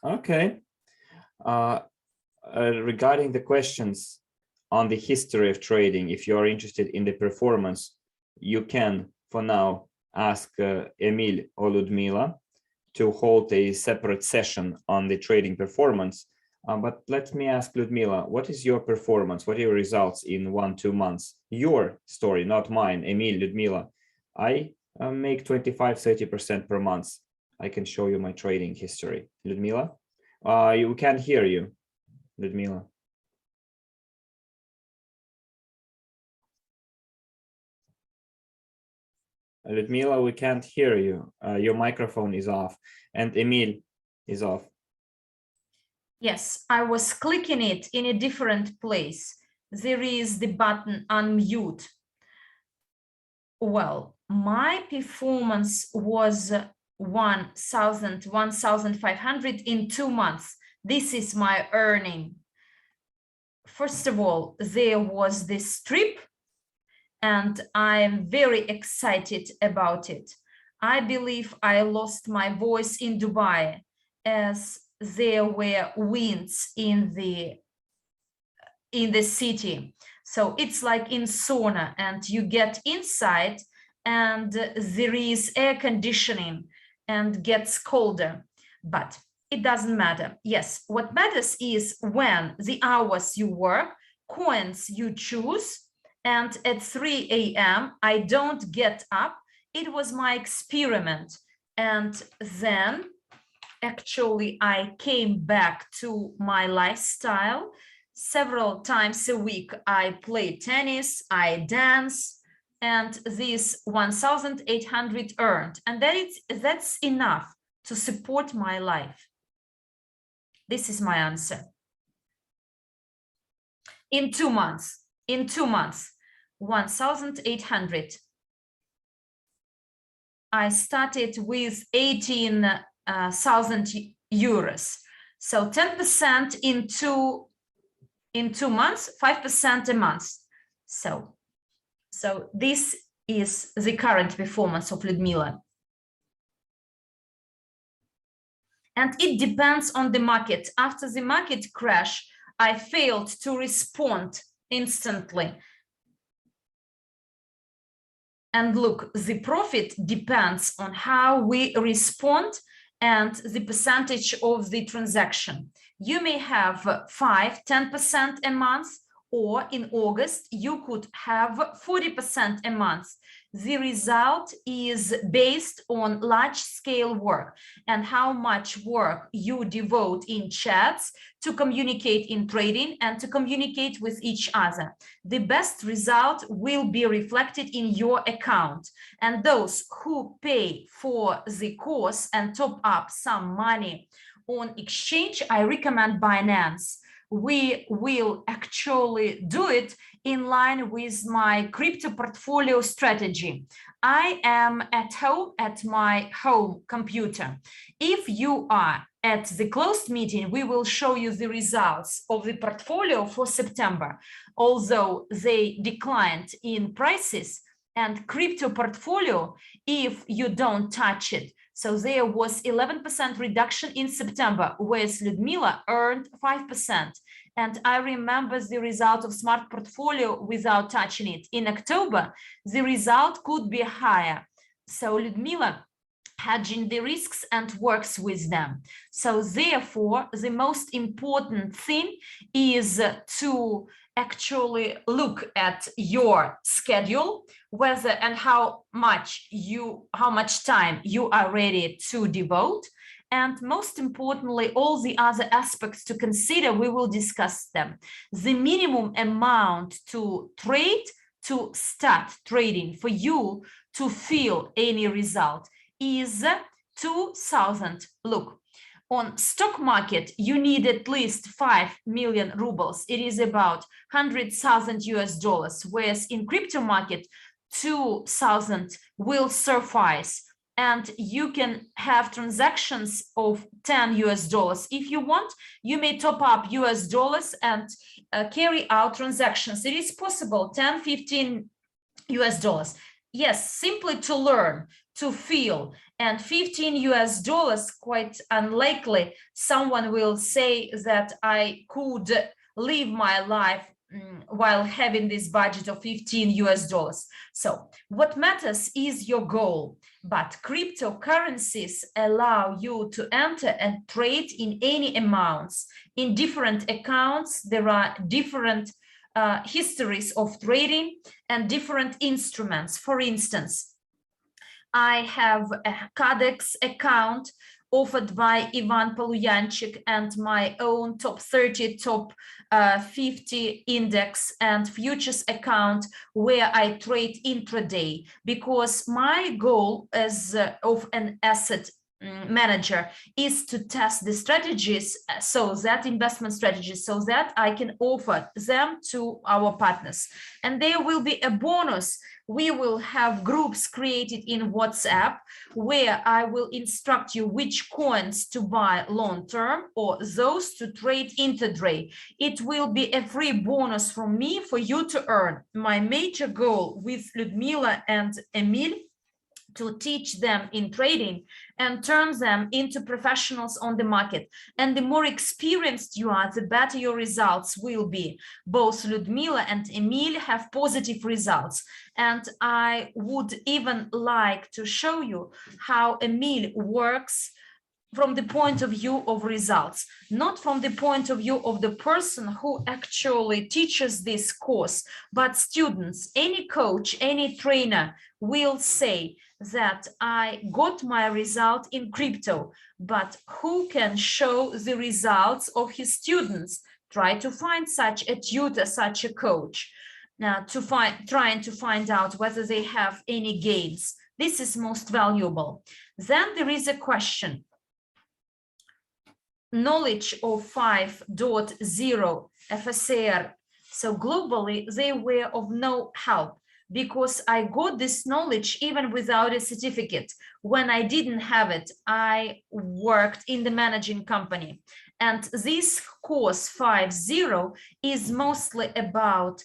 Okay. Regarding the questions on the history of trading, if you are interested in the performance, you can, for now, ask Emil or Ludmila to hold a separate session on the trading performance. But let me ask Ludmila, what is your performance? What are your results in 1-2 months? Your story, not mine. Emil, Ludmila, I make 25-30% per month. I can show you my trading history. Ludmila, you can't hear you, Ludmila. Ludmila, we can't hear you. Your microphone is off, and Emil is off. Yes, I was clicking it in a different place. There is the button unmute. Well, my performance was 1,500 in 2 months. This is my earning. First of all, there was this trip, and I'm very excited about it. I believe I lost my voice in Dubai as there were winds in the city. So it's like in sauna, and you get inside and there is air conditioning and gets colder, but it doesn't matter. Yes, what matters is when the hours you work, coins you choose, and at 3 a.m. I don't get up. It was my experiment. And then actually I came back to my lifestyle. Several times a week I play tennis, I dance, and this 1,800 earned, and that's enough to support my life. This is my answer. In 2 months, 1,800. I started with 18,000 euros. So 10% in two months, 5% a month. So this is the current performance of Ludmila. And it depends on the market. After the market crash, I failed to respond instantly. And look, the profit depends on how we respond and the percentage of the transaction. You may have 5-10% a month, or in August, you could have 40% a month. The result is based on large-scale work and how much work you devote in chats to communicate in trading and to communicate with each other. The best result will be reflected in your account. And those who pay for the course and top up some money on exchange, I recommend Binance. We will actually do it in line with my crypto portfolio strategy. I am at home at my home computer. If you are at the closed meeting, we will show you the results of the portfolio for September, although they declined in prices, and crypto portfolio, if you don't touch it. So there was 11% reduction in September, whereas Ludmila earned 5%. And I remember the result of smart portfolio without touching it. In October, the result could be higher. So Ludmila hedging the risks and works with them. So therefore, the most important thing is to actually look at your schedule, whether and how much time you are ready to devote, and most importantly, all the other aspects to consider. We will discuss them. The minimum amount to trade, to start trading for you to feel any result, is 2,000. Look, on stock market, you need at least 5 million rubles. It is about 100,000 US dollars, whereas in crypto market, 2,000 will suffice. and you can have transactions of $10. If you want, you may top up US dollars and carry out transactions. It is possible, 10, 15 US dollars. Yes, simply to learn, to feel, and 15 US dollars, quite unlikely someone will say that I could live my life while having this budget of 15 US dollars. So what matters is your goal, but cryptocurrencies allow you to enter and trade in any amounts. In different accounts, there are different histories of trading and different instruments. For instance, I have a Cadex account offered by Ivan Polyanchik and my own top 30, top 50 index and futures account where I trade intraday, because my goal as of an asset manager is to test the strategies, so that investment strategies, so that I can offer them to our partners. And there will be a bonus. We will have groups created in WhatsApp where I will instruct you which coins to buy long term or those to trade intraday. It will be a free bonus from me for you to earn. My major goal with Ludmila and Emil to teach them in trading and turn them into professionals on the market. And the more experienced you are, the better your results will be. Both Ludmila and Emil have positive results. And I would even like to show you how Emil works from the point of view of results, not from the point of view of the person who actually teaches this course, but students. Any coach, any trainer will say that I got my result in crypto, but who can show the results of his students? Try to find such a tutor, such a coach, trying to find out whether they have any gains. This is most valuable. Then there is a question. Knowledge of 5.0 FSR. So globally, they were of no help because I got this knowledge even without a certificate. When I didn't have it, I worked in the managing company. And this course 5.0 is mostly about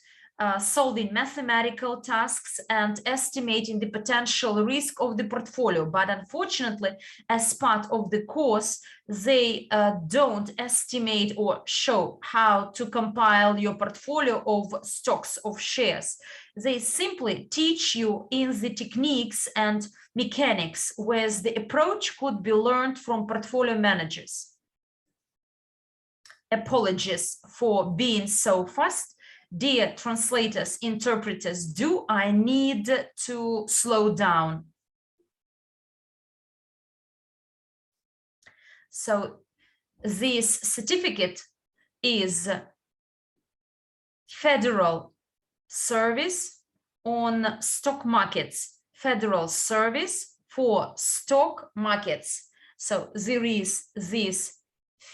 solving mathematical tasks and estimating the potential risk of the portfolio. But unfortunately, as part of the course, they don't estimate or show how to compile your portfolio of stocks, of shares. They simply teach you in the techniques and mechanics, whereas the approach could be learned from portfolio managers. Apologies for being so fast. Dear translators, interpreters, do I need to slow down? So this certificate is Federal Service on Stock Markets, Federal Service for Stock Markets. So there is this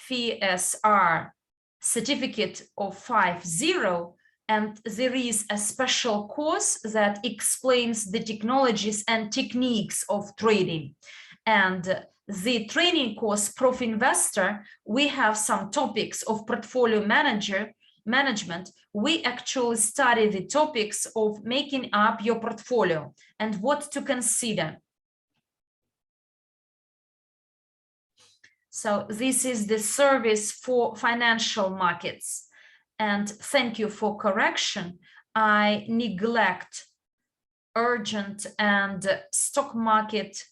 FSR certificate of 5.0, and there is a special course that explains the technologies and techniques of trading. And the training course Prof Investor, we have some topics of portfolio management. We actually study the topics of making up your portfolio and what to consider. So this is the service for financial markets. And thank you for correction. I neglect urgent and stock markets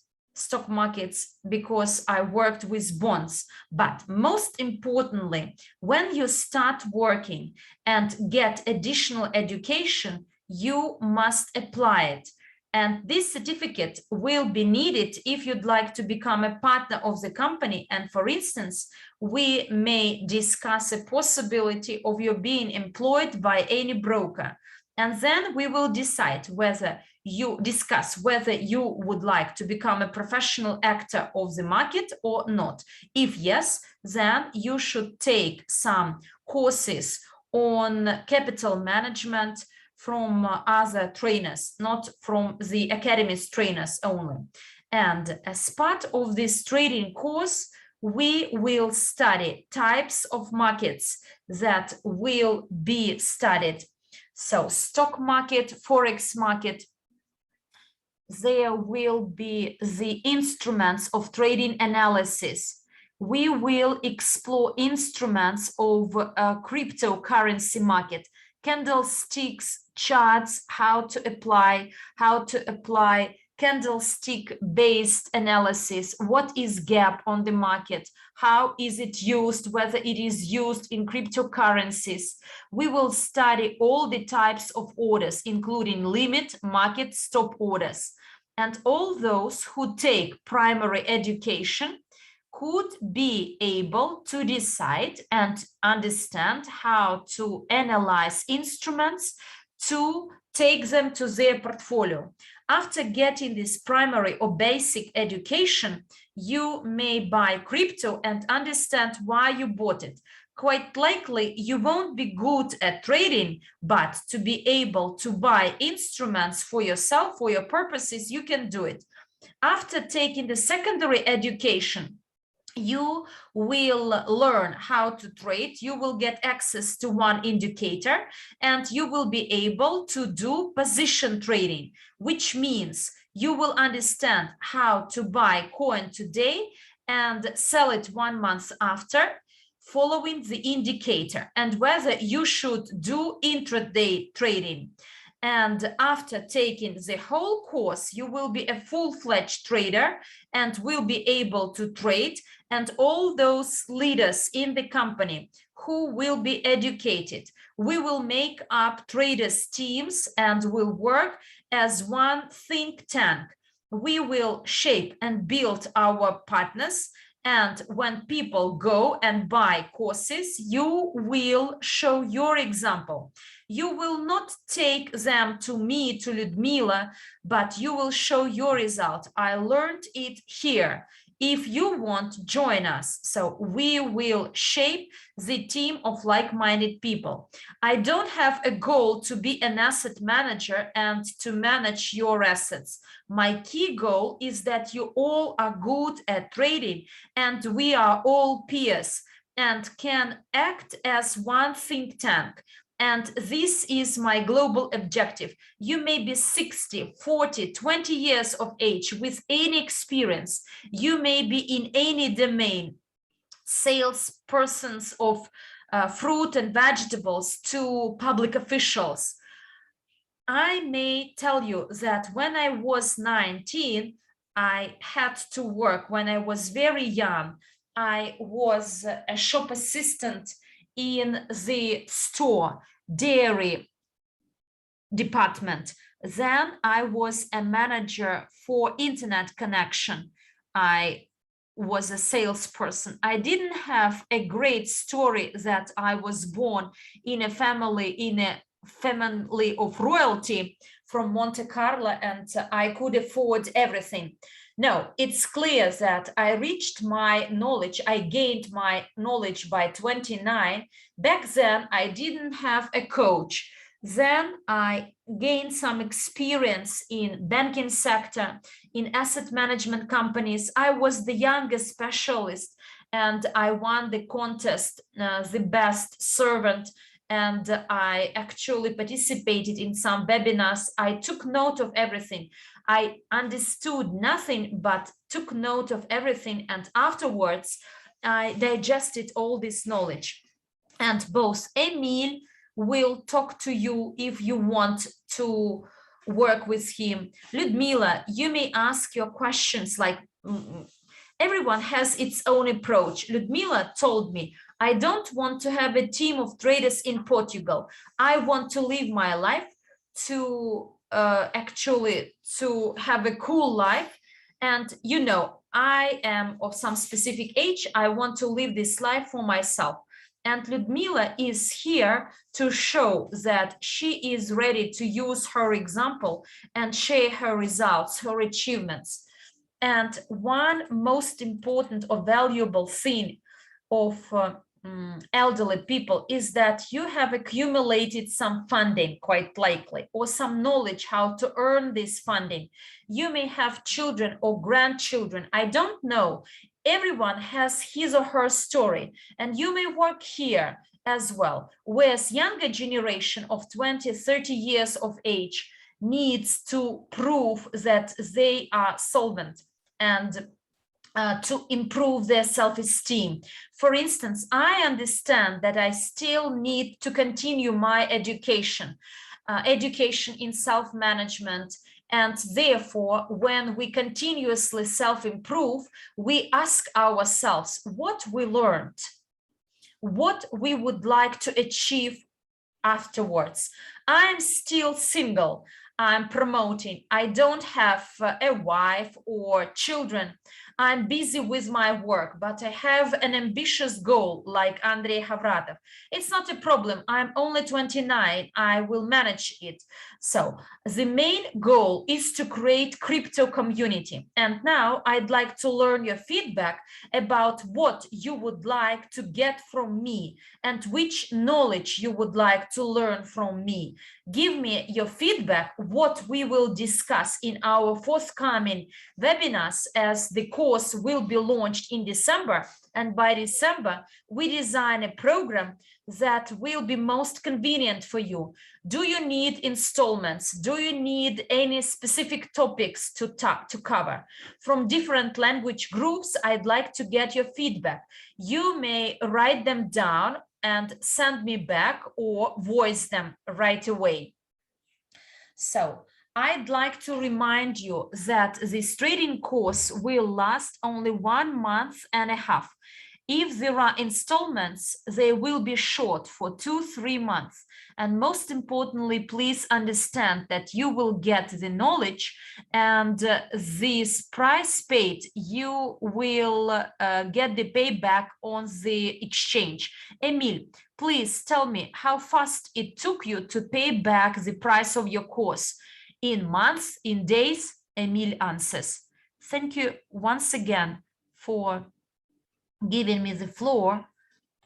because I worked with bonds. But most importantly, when you start working and get additional education, you must apply it. And this certificate will be needed if you'd like to become a partner of the company. And for instance, we may discuss a possibility of you being employed by any broker. And then we will decide whether you would like to become a professional actor of the market or not. If yes, then you should take some courses on capital management from other trainers, not from the academy's trainers only. And as part of this trading course, we will study types of markets that will be studied. So stock market, forex market, there will be the instruments of trading analysis. We will explore instruments of cryptocurrency market, candlesticks, charts, how to apply candlestick-based analysis, what is gap on the market, how is it used, whether it is used in cryptocurrencies. We will study all the types of orders, including limit, market, stop orders. And all those who take primary education could be able to decide and understand how to analyze instruments to take them to their portfolio. After getting this primary or basic education, you may buy crypto and understand why you bought it. Quite likely, you won't be good at trading, but to be able to buy instruments for yourself, for your purposes, you can do it. After taking the secondary education, you will learn how to trade, you will get access to one indicator, and you will be able to do position trading, which means you will understand how to buy coin today and sell it 1 month after, following the indicator, and whether you should do intraday trading. And after taking the whole course, you will be a full-fledged trader and will be able to trade. And all those leaders in the company who will be educated, we will make up traders teams and will work as one think tank. We will shape and build our partners. And when people go and buy courses, you will show your example. You will not take them to me, to Ludmila, but you will show your result. I learned it here. If you want, join us. So we will shape the team of like-minded people. I don't have a goal to be an asset manager and to manage your assets. My key goal is that you all are good at trading and we are all peers and can act as one think tank. And this is my global objective. You may be 60, 40, 20 years of age with any experience. You may be in any domain, salespersons of fruit and vegetables to public officials. I may tell you that when I was 19, I had to work. When I was very young, I was a shop assistant in the store, dairy department. Then I was a manager for internet connection. I was a salesperson. I didn't have a great story that I was born in a family of royalty from Monte Carlo and I could afford everything. No, it's clear that I reached my knowledge, I gained my knowledge by 29. Back then, I didn't have a coach. Then I gained some experience in banking sector, in asset management companies. I was the youngest specialist and I won the contest, the best servant. And I actually participated in some webinars. I took note of everything. I understood nothing, but took note of everything. And afterwards, I digested all this knowledge. And both Emil will talk to you if you want to work with him. Ludmila, you may ask your questions like everyone has its own approach. Ludmila told me, I don't want to have a team of traders in Portugal. I want to live my life to actually to have a cool life. And you know, I am of some specific age. I want to live this life for myself. And Ludmila is here to show that she is ready to use her example and share her results, her achievements. And one most important or valuable thing of elderly people is that you have accumulated some funding, quite likely, or some knowledge how to earn this funding. You may have children or grandchildren. I don't know. Everyone has his or her story, and you may work here as well, whereas younger generation of 20, 30 years of age needs to prove that they are solvent and to improve their self-esteem. For instance, I understand that I still need to continue my education in self-management, and therefore, when we continuously self-improve, we ask ourselves what we learned, what we would like to achieve afterwards. I'm still single. I'm promoting. I don't have a wife or children. I'm busy with my work, but I have an ambitious goal like Andrey Havratov. It's not a problem. I'm only 29. I will manage it. So the main goal is to create crypto community. And now I'd like to learn your feedback about what you would like to get from me and which knowledge you would like to learn from me. Give me your feedback, what we will discuss in our forthcoming webinars, as the course will be launched in December. And by December, we design a program that will be most convenient for you. Do you need installments? Do you need any specific topics to cover? From different language groups, I'd like to get your feedback. You may write them down and send me back or voice them right away. So I'd like to remind you that this trading course will last only 1.5 months. If there are installments, they will be short for 2-3 months. And most importantly, please understand that you will get the knowledge, and this price paid, you will get the payback on the exchange. Emil, please tell me how fast it took you to pay back the price of your course. In months, in days? Emil answers. Thank you once again for giving me the floor,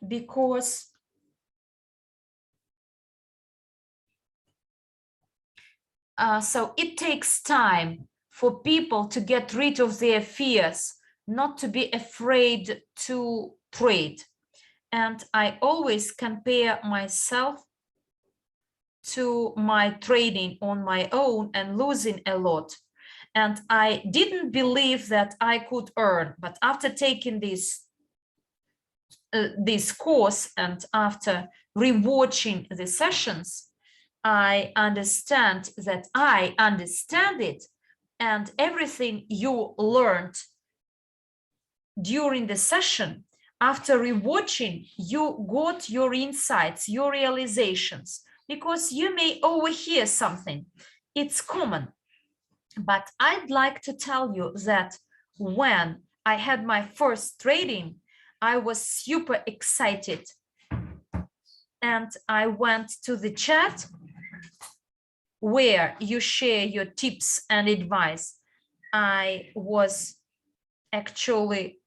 because so it takes time for people to get rid of their fears, not to be afraid to trade. And I always compare myself to my trading on my own and losing a lot. And I didn't believe that I could earn, but after taking this course and after rewatching the sessions, I understand that I understand it, and everything you learned during the session, after rewatching, you got your insights, your realizations, because you may overhear something. It's common. But I'd like to tell you that when I had my first trading, I was super excited, and I went to the chat where you share your tips and advice. I was actually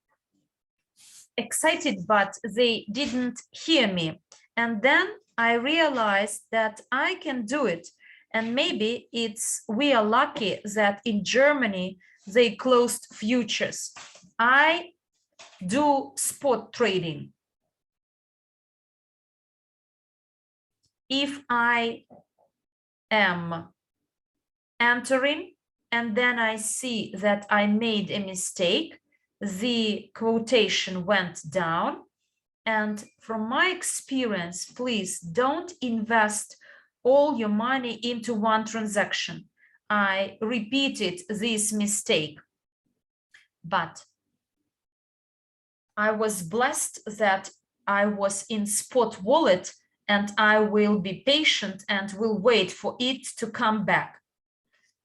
excited, but they didn't hear me. And then I realized that I can do it. And maybe we are lucky that in Germany, they closed futures. I do spot trading. If I am entering and then I see that I made a mistake, the quotation went down. And from my experience, please don't invest all your money into one transaction. I repeated this mistake, but I was blessed that I was in spot wallet, and I will be patient and will wait for it to come back.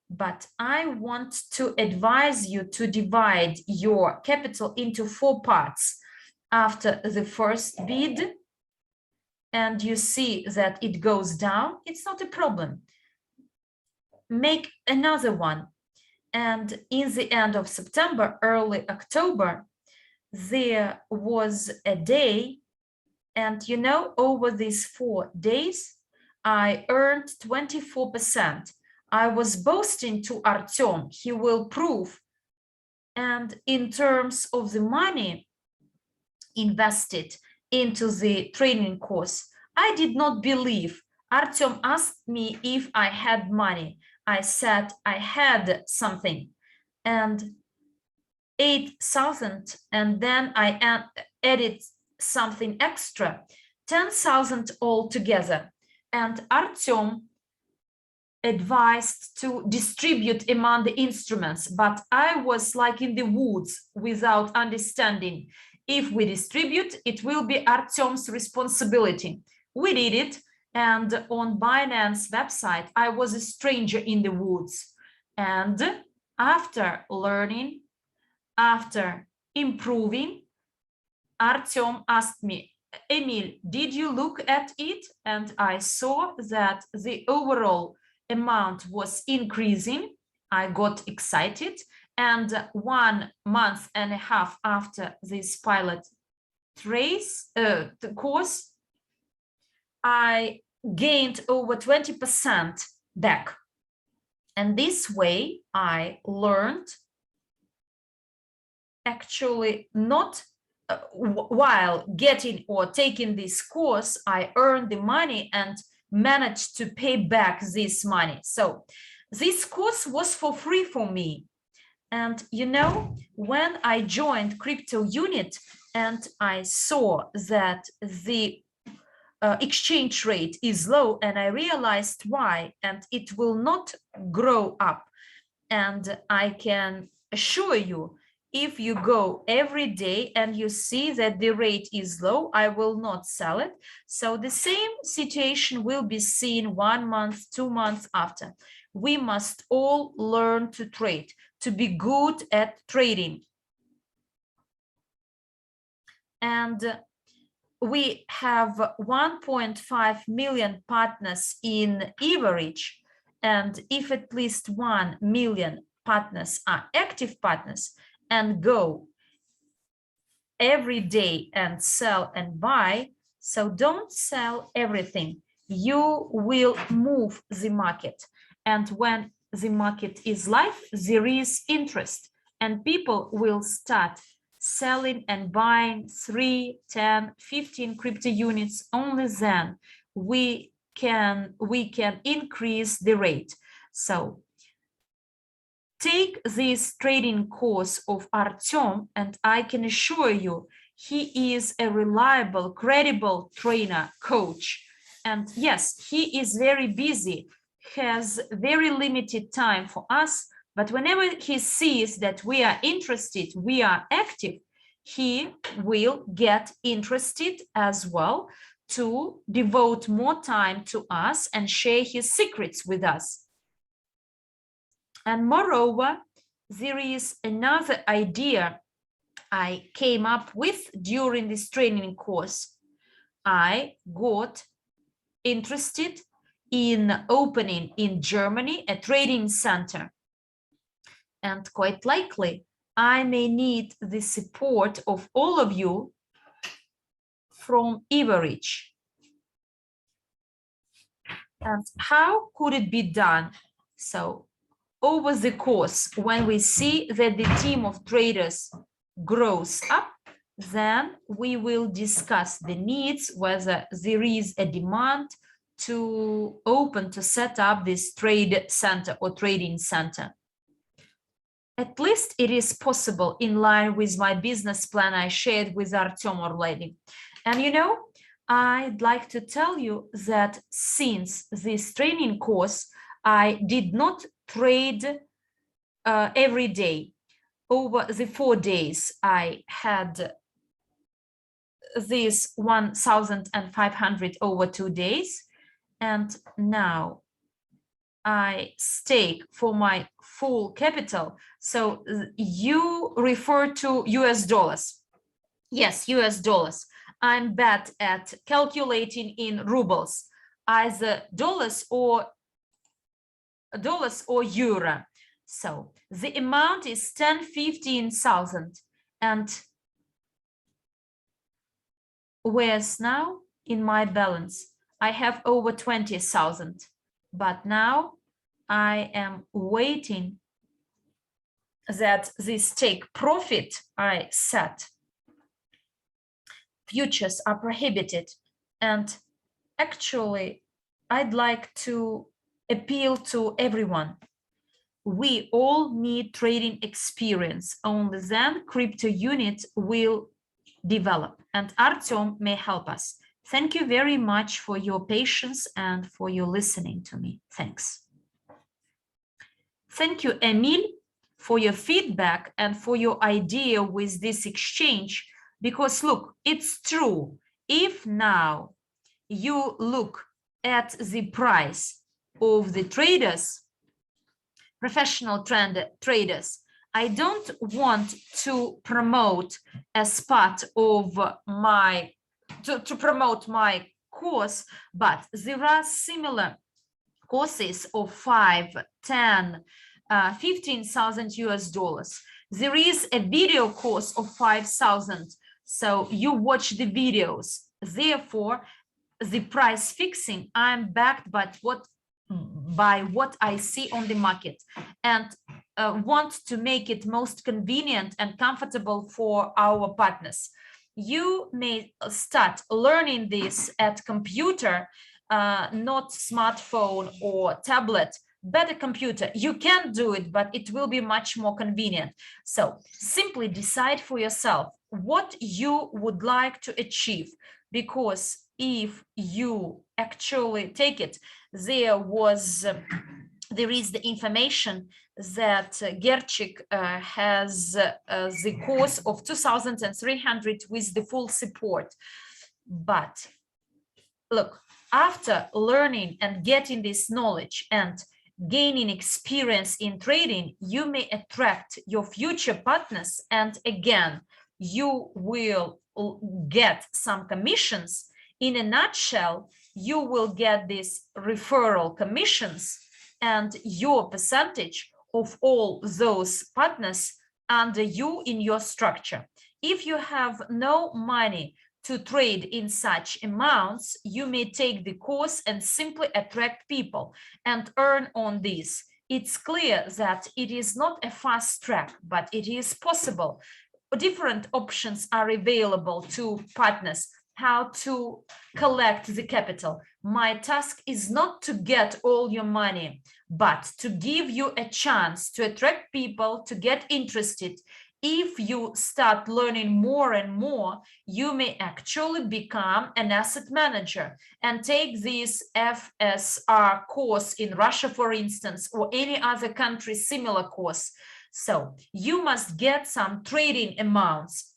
But I want to advise you to divide your capital into 4 parts. After the first bid, and you see that it goes down, it's not a problem. Make another one. And in the end of September, early October, there was a day And you know, over these 4 days, I earned 24%. I was boasting to Artem, he will prove. And in terms of the money invested into the training course, I did not believe. Artem asked me if I had money. I said I had something, and 8,000, and then I added something extra, 10,000 altogether. And Artem advised to distribute among the instruments, but I was like in the woods without understanding. If we distribute, it will be Artem's responsibility. We did it, and on Binance website, I was a stranger in the woods. And after learning, after improving, Artem asked me, Emil, did you look at it? And I saw that the overall amount was increasing. I got excited, and 1.5 months after this pilot course, I gained over 20% back. And this way I learned actually not while getting or taking this course, I earned the money and managed to pay back this money. So this course was for free for me. And you know, when I joined crypto unit and I saw that the exchange rate is low, and I realized why, and it will not grow up. And I can assure you, if you go every day and you see that the rate is low, I will not sell it. So the same situation will be seen 1 month, 2 months after. We must all learn to trade, to be good at trading. And we have 1.5 million partners in Evorich. And if at least 1 million partners are active partners and go every day and sell and buy, so don't sell everything. You will move the market. And when the market is live, there is interest, and people will start selling and buying 3, 10, 15 crypto units. Only then we can increase the rate. So take this trading course of Artem, and I can assure you he is a reliable, credible trainer, coach. And yes, he is very busy, has very limited time for us, but whenever he sees that we are interested, we are active, he will get interested as well to devote more time to us and share his secrets with us. And moreover, there is another idea I came up with during this training course. I got interested in opening in Germany a trading center. And quite likely, I may need the support of all of you from Evorich. And how could it be done? So over the course, when we see that the team of traders grows up, then we will discuss the needs, whether there is a demand to set up this trade center or trading center. At least it is possible in line with my business plan I shared with Artem already. And you know, I'd like to tell you that since this training course, I did not trade every day. Over the 4 days, I had this 1,500 over 2 days. And now I stake for my full capital. So you refer to US dollars. Yes, US dollars. I'm bad at calculating in rubles, either dollars or euro. So the amount is 10-15,000, and Whereas now in my balance, I have over 20,000, but now I am waiting that this take profit I set. Futures are prohibited. And actually, I'd like to appeal to everyone. We all need trading experience. Only then crypto unit will develop, and Artem may help us. Thank you very much for your patience and for your listening to me. Thanks. Thank you, Emil, for your feedback and for your idea with this exchange, because look, it's true. If now you look at the price of the traders, professional traders, I don't want to promote as part of my, to promote my course, but there are similar courses of 5, 10, 15,000 US dollars. There is a video course of 5,000. So you watch the videos. Therefore, the price fixing, I'm backed by what I see on the market, and want to make it most convenient and comfortable for our partners. You may start learning this at computer, not smartphone or tablet, better computer. You can do it, but it will be much more convenient. So simply decide for yourself what you would like to achieve, because if you actually take it, there is the information that Gerchik has the course of 2,300 with the full support. But look, after learning and getting this knowledge and gaining experience in trading, you may attract your future partners, and again, you will get some commissions. In a nutshell, you will get these referral commissions and your percentage of all those partners under you in your structure. If you have no money to trade in such amounts, you may take the course and simply attract people and earn on this. It's clear that it is not a fast track, but it is possible. Different options are available to partners, how to collect the capital. My task is not to get all your money, but to give you a chance to attract people to get interested. If you start learning more and more, you may actually become an asset manager and take this FSR course in Russia, for instance, or any other country similar course. So you must get some trading amounts.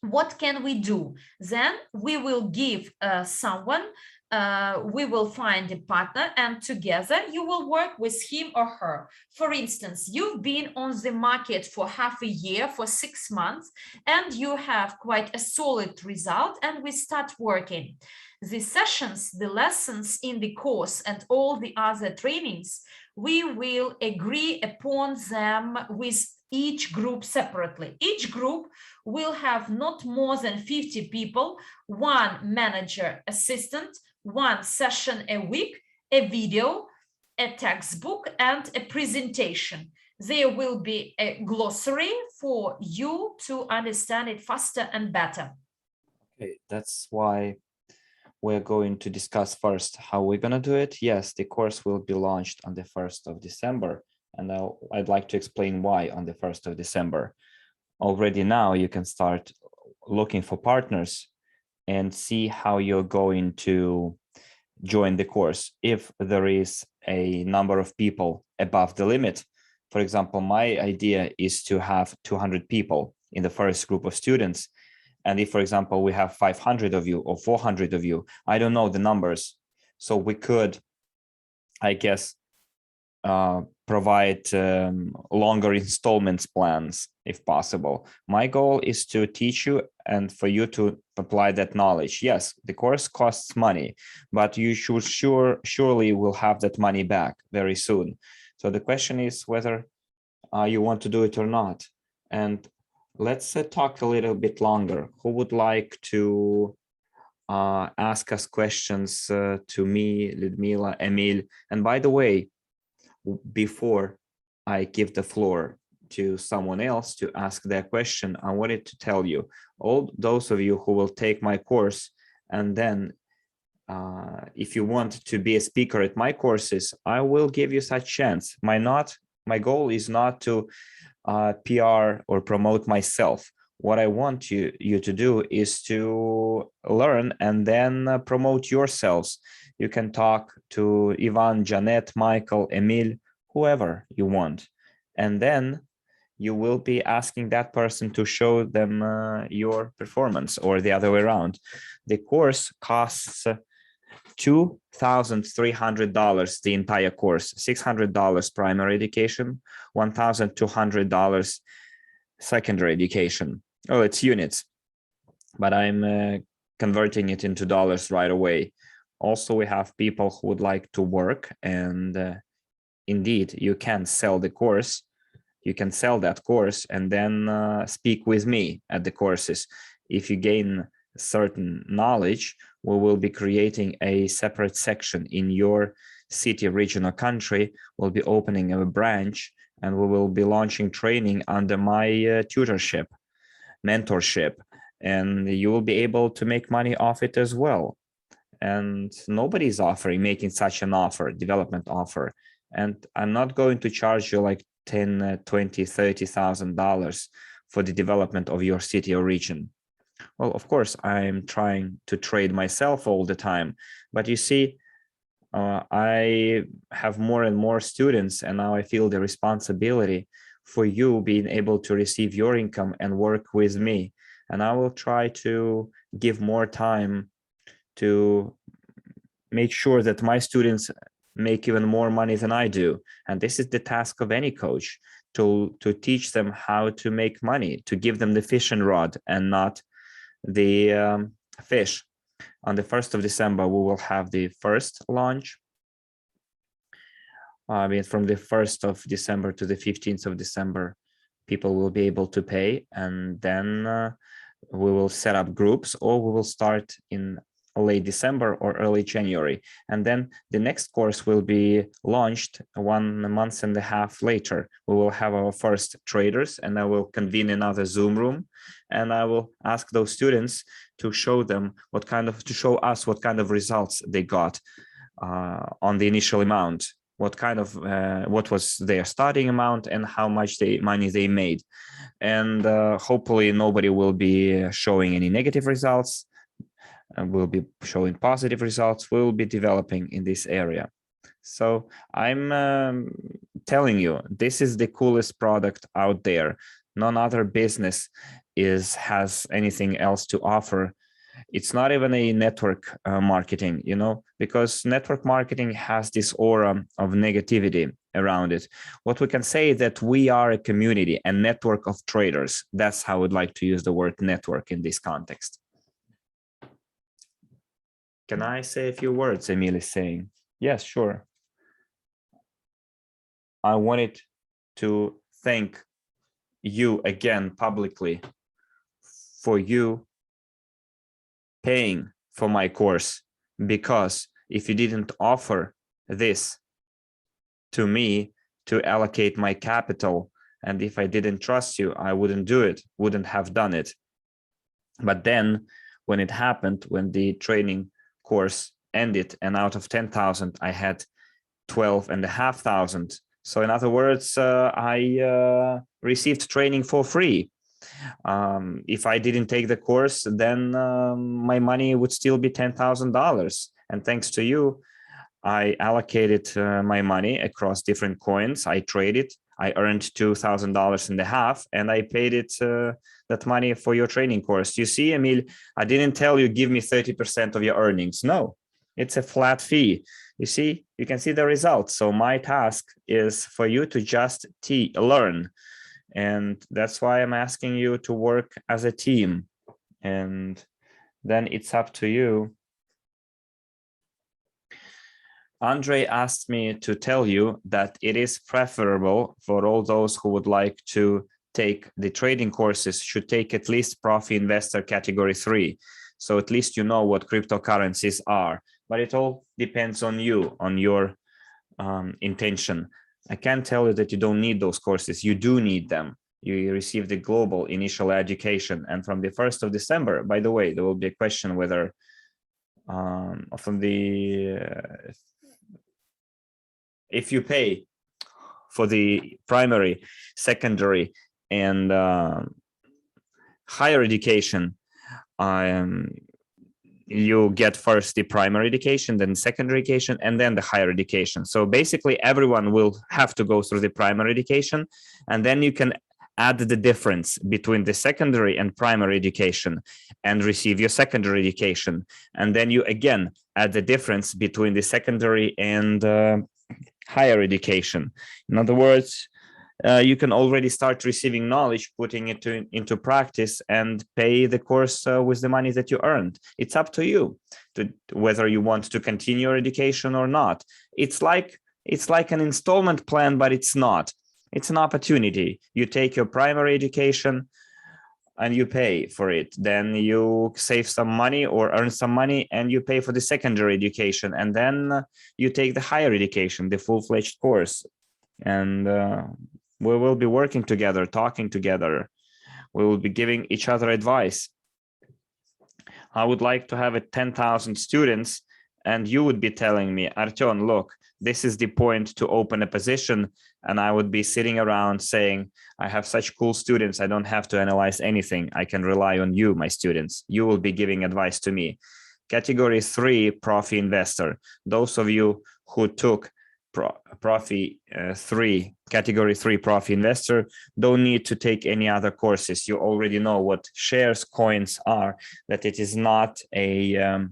What can we do? Then we will give someone, we will find a partner, and together you will work with him or her. For instance, you've been on the market for half a year, for 6 months, and you have quite a solid result, and we start working. The sessions, the lessons in the course, and all the other trainings, we will agree upon them with each group separately. Each group will have not more than 50 people, one manager assistant, one session a week, a video, a textbook, and a presentation. There will be a glossary for you to understand it faster and better. Okay, that's why we're going to discuss first how we're going to do it. Yes, the course will be launched on the 1st of December, and I'd like to explain why on the 1st of December. Already now you can start looking for partners and see how you're going to join the course. If there is a number of people above the limit, for example, my idea is to have 200 people in the first group of students. And if, for example, we have 500 of you or 400 of you, I don't know the numbers. So we could, I guess, provide longer installments plans if possible. My goal is to teach you and for you to apply that knowledge. Yes, the course costs money, but you should surely will have that money back very soon. So the question is whether you want to do it or not. And let's talk a little bit longer. Who would like to ask us questions to me, Ludmila, Emil. And by the way, before I give the floor to someone else to ask their question, I wanted to tell you, all those of you who will take my course, and then if you want to be a speaker at my courses, I will give you such chance. My goal is not to PR or promote myself. What I want you to do is to learn and then promote yourselves. You can talk to Ivan, Janet, Michael, Emil, whoever you want. And then you will be asking that person to show them your performance, or the other way around. The course costs $2,300, the entire course, $600 primary education, $1,200 secondary education. Oh, it's units, but I'm converting it into dollars right away. Also, we have people who would like to work, and indeed, you can sell the course. You can sell that course and then speak with me at the courses. If you gain certain knowledge, we will be creating a separate section in your city, region, or country. We'll be opening a branch, and we will be launching training under my tutorship, mentorship, and you will be able to make money off it as well. And nobody's making such an offer, development offer. And I'm not going to charge you like $10, $20, $30,000 for the development of your city or region. Well, of course, I'm trying to trade myself all the time, but you see, I have more and more students, and now I feel the responsibility for you being able to receive your income and work with me. And I will try to give more time to make sure that my students make even more money than I do. And this is the task of any coach, to teach them how to make money, to give them the fishing rod and not the fish. On the 1st of December, we will have the first launch. I mean, from the 1st of December to the 15th of December, people will be able to pay, and then we will set up groups, or we will start in late December or early January. And then the next course will be launched 1.5 months later. We will have our first traders, and I will convene another Zoom room, and I will ask those students to show us what kind of results they got on the initial amount, what was their starting amount, and how much money they made. And hopefully nobody will be showing any negative results. We'll be showing positive results. We'll be developing in this area. So I'm telling you, this is the coolest product out there. None other business has anything else to offer. It's not even a network marketing, because network marketing has this aura of negativity around it. What we can say is that we are a community, a network of traders. That's how I would like to use the word network in this context. Can I say a few words? Emil is saying. Yes, sure. I wanted to thank you again publicly for you paying for my course, because if you didn't offer this to me to allocate my capital, and if I didn't trust you, I wouldn't do it, wouldn't have done it. But then when it happened, when the training course ended, and out of 10,000 I had 12,500. So in other words, I received training for free. If I didn't take the course, then my money would still be $10,000. And thanks to you, I allocated my money across different coins. I traded. I earned $2,500, and I paid it that money for your training course. You see, Emil, I didn't tell you give me 30% of your earnings. No, it's a flat fee. You see, you can see the results. So my task is for you to just learn. And that's why I'm asking you to work as a team. And then it's up to you. Andrey asked me to tell you that it is preferable for all those who would like to take the trading courses should take at least Profi Investor Category 3. So at least you know what cryptocurrencies are, but it all depends on you, on your intention. I can't tell you that you don't need those courses. You do need them. You receive the global initial education. And from the 1st of December, by the way, there will be a question whether from the if you pay for the primary, secondary, and higher education, you get first the primary education, then secondary education, and then the higher education. So basically everyone will have to go through the primary education, and then you can add the difference between the secondary and primary education and receive your secondary education. And then you again add the difference between the secondary and higher education. In other words, you can already start receiving knowledge, putting it into practice, and pay the course with the money that you earned. It's up to you to whether you want to continue your education or not. It's like an installment plan, but it's not. It's an opportunity. You take your primary education and you pay for it. Then you save some money or earn some money and you pay for the secondary education. And then you take the higher education, the full-fledged course. And we will be working together, talking together. We will be giving each other advice. I would like to have 10,000 students, and you would be telling me, Artem, look, this is the point to open a position. And I would be sitting around saying, I have such cool students, I don't have to analyze anything. I can rely on you, my students. You will be giving advice to me. Category 3, Profi Investor. Those of you who took Profi 3, Category 3 Profi Investor don't need to take any other courses. You already know what shares, coins are, that it is not a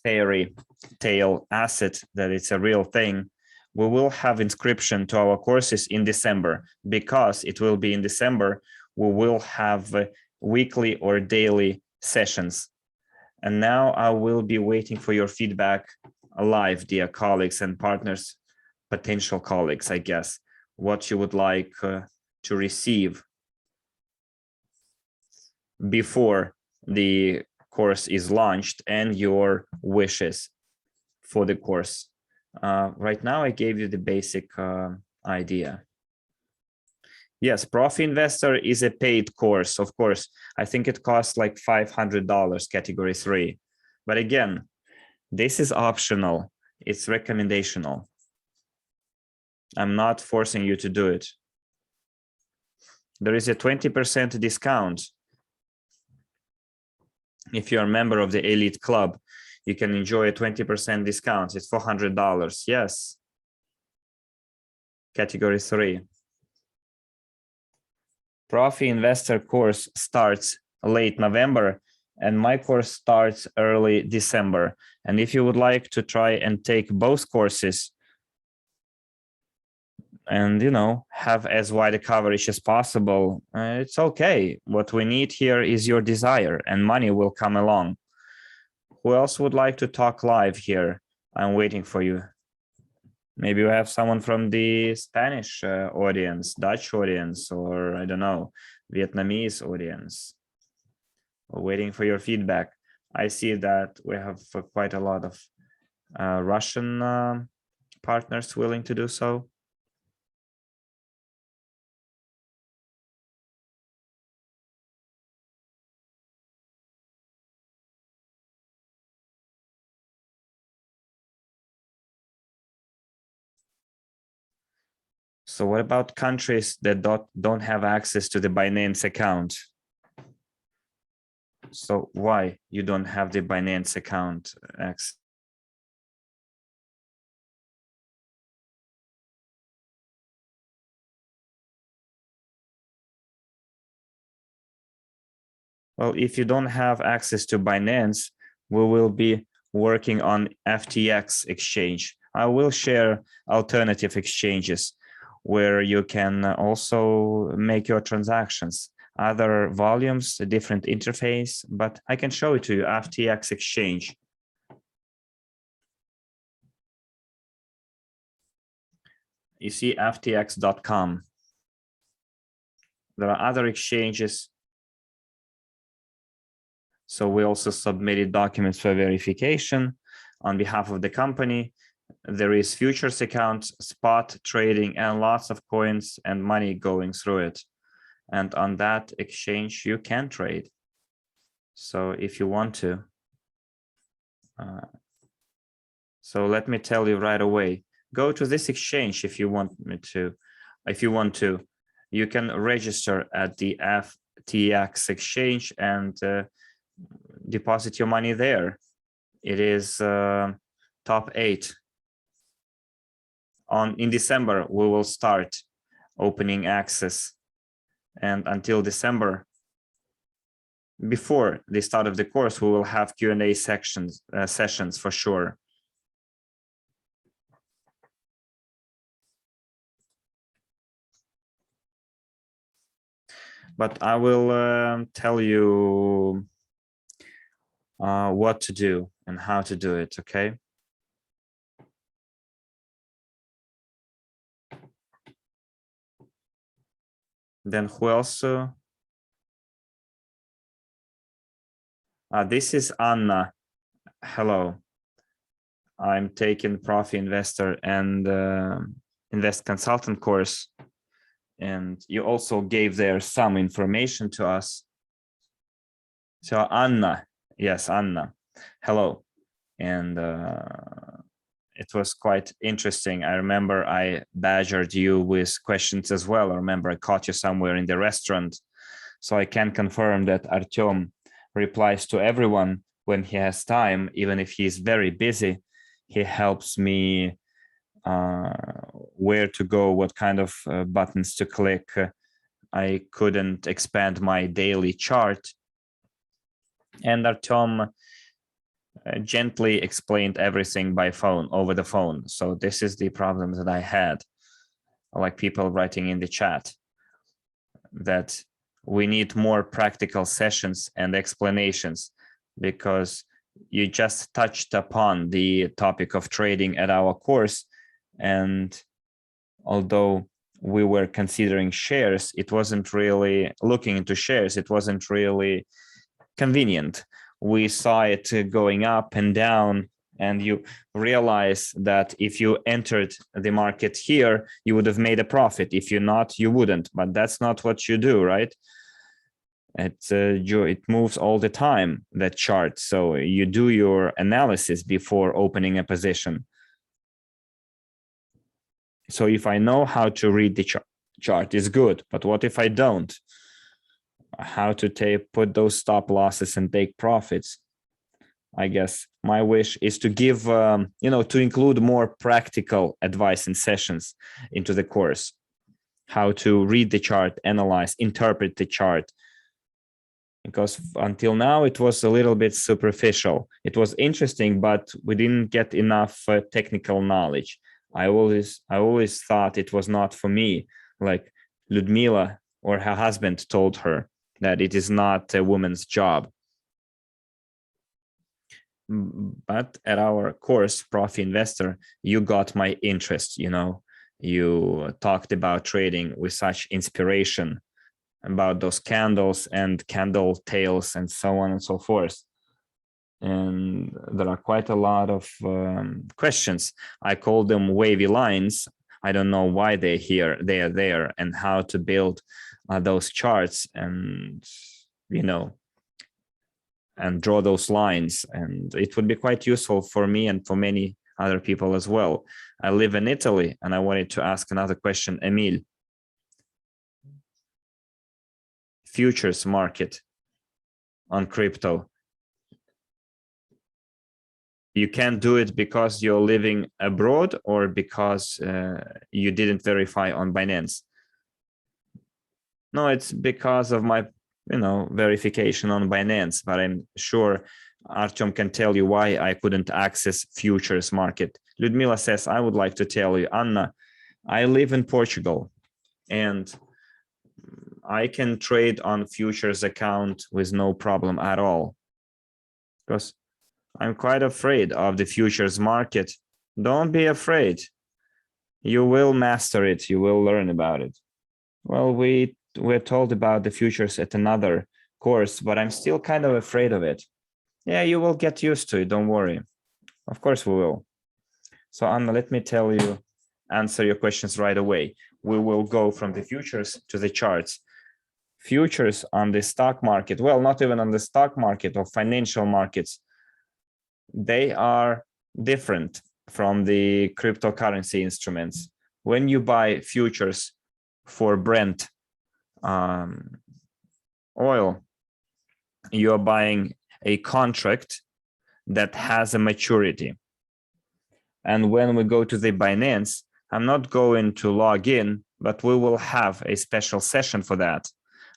fairy tale asset, that it's a real thing. We will have inscription to our courses in December. Because it will be in December, we will have weekly or daily sessions. And now I will be waiting for your feedback live, dear colleagues and partners, potential colleagues, I guess, what you would like to receive before the course is launched, and your wishes for the course. Right now, I gave you the basic idea. Yes, Profi Investor is a paid course, of course. I think it costs like $500, Category 3. But again, this is optional. It's recommendational. I'm not forcing you to do it. There is a 20% discount. If you're a member of the elite club, you can enjoy a 20% discount. It's $400. Yes. Category 3. Profi Investor course starts late November, and my course starts early December. And if you would like to try and take both courses and, you know, have as wide a coverage as possible, it's okay. What we need here is your desire, and money will come along. Who else would like to talk live here? I'm waiting for you. Maybe you have someone from the Spanish audience, Dutch audience, or I don't know, Vietnamese audience. We're waiting for your feedback. I see that we have quite a lot of Russian partners willing to do so. So what about countries that don't have access to the Binance account? So why you don't have the Binance account access? Well, if you don't have access to Binance, we will be working on FTX exchange. I will share alternative exchanges where you can also make your transactions, other volumes, a different interface, but I can show it to you, FTX exchange. You see ftx.com. There are other exchanges So we also submitted documents for verification on behalf of the company. There is futures account, spot trading, and lots of coins and money going through it. And on that exchange, you can trade. So if you want to. So let me tell you right away, go to this exchange if you want me to. If you want to, you can register at the FTX exchange and deposit your money there. It is top 8. In December, we will start opening access. And until December, before the start of the course, we will have Q&A sessions for sure. But I will tell you what to do and how to do it, okay? Then who else? This is Anna. Hello. I'm taking Profi Investor and Invest Consultant course. And you also gave there some information to us. So Anna, yes, Anna, hello. And it was quite interesting. I remember I badgered you with questions as well. I remember I caught you somewhere in the restaurant. So I can confirm that Artem replies to everyone when he has time, even if he's very busy. He helps me where to go, what kind of buttons to click. I couldn't expand my daily chart. And Artem gently explained everything by phone, over the phone. So this is the problem that I had, like people writing in the chat, that we need more practical sessions and explanations, because you just touched upon the topic of trading at our course. And although we were considering shares, it wasn't really looking into shares. It wasn't really convenient. We saw it going up and down, and you realize that if you entered the market here, you would have made a profit. If you're not, you wouldn't. But that's not what you do, right? It moves all the time, that chart. So you do your analysis before opening a position. So if I know how to read the chart, is good. But what if I don't? How to put those stop losses and take profits? I guess my wish is to give, to include more practical advice and sessions into the course. How to read the chart, analyze, interpret the chart. Because until now, it was a little bit superficial. It was interesting, but we didn't get enough technical knowledge. I always thought it was not for me. Like Ludmila or her husband told her that it is not a woman's job. But at our course, Profi Investor, you got my interest, you talked about trading with such inspiration, about those candles and candle tails and so on and so forth. And there are quite a lot of questions. I call them wavy lines. I don't know why they're here, they are there, and how to build those charts and, and draw those lines. And it would be quite useful for me and for many other people as well. I live in Italy, and I wanted to ask another question, Emil. Futures market on crypto. You can't do it because you're living abroad or because you didn't verify on Binance? No, it's because of my, verification on Binance, but I'm sure Artem can tell you why I couldn't access futures market. Ludmila says, I would like to tell you, Anna, I live in Portugal and I can trade on futures account with no problem at all, because I'm quite afraid of the futures market. Don't be afraid. You will master it. You will learn about it. Well, we're told about the futures at another course, but I'm still kind of afraid of it. Yeah, you will get used to it, don't worry. Of course we will. So Anna, let me answer your questions right away. We will go from the futures to the charts. Futures on the stock market, well, not even on the stock market or financial markets, they are different from the cryptocurrency instruments. When you buy futures for Brent oil, you are buying a contract that has a maturity. And when we go to the Binance, I'm not going to log in, but we will have a special session for that.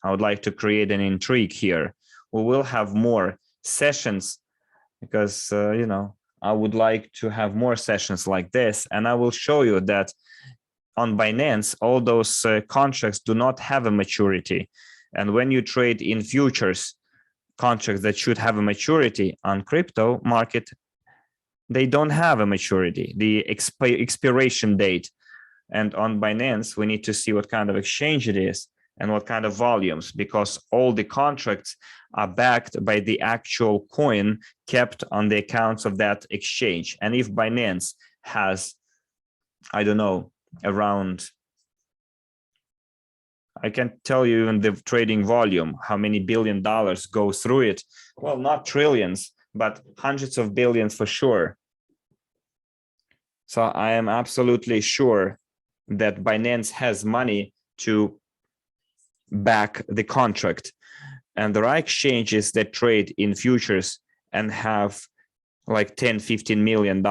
I would like to create an intrigue here. We will have more sessions because, you know, I would like to have more sessions like this. And I will show you that on Binance, all those contracts do not have a maturity. And when you trade in futures, contracts that should have a maturity on crypto market, they don't have a maturity, the expiration date. And on Binance, we need to see what kind of exchange it is and what kind of volumes, because all the contracts are backed by the actual coin kept on the accounts of that exchange. And if Binance has, I don't know, around, I can't tell you even the trading volume, how many $1 billion go through it. Well, not trillions, but hundreds of billions for sure. So I am absolutely sure that Binance has money to back the contract. And there are exchanges that trade in futures and have like 10, $15 million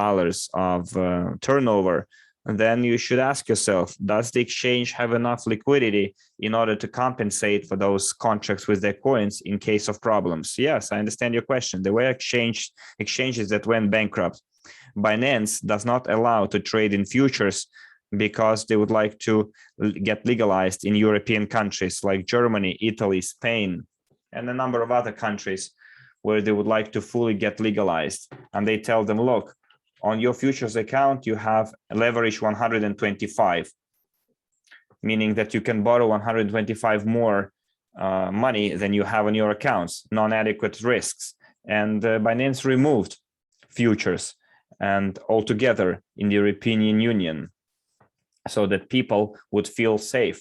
of turnover. And then you should ask yourself, does the exchange have enough liquidity in order to compensate for those contracts with their coins in case of problems? Yes, I understand your question. There were exchanges that went bankrupt. Binance does not allow to trade in futures because they would like to get legalized in European countries like Germany, Italy, Spain, and a number of other countries where they would like to fully get legalized. And they tell them, look, on your futures account, you have leverage 125, meaning that you can borrow 125 more money than you have on your accounts, non-adequate risks. And Binance removed futures and altogether in the European Union so that people would feel safe.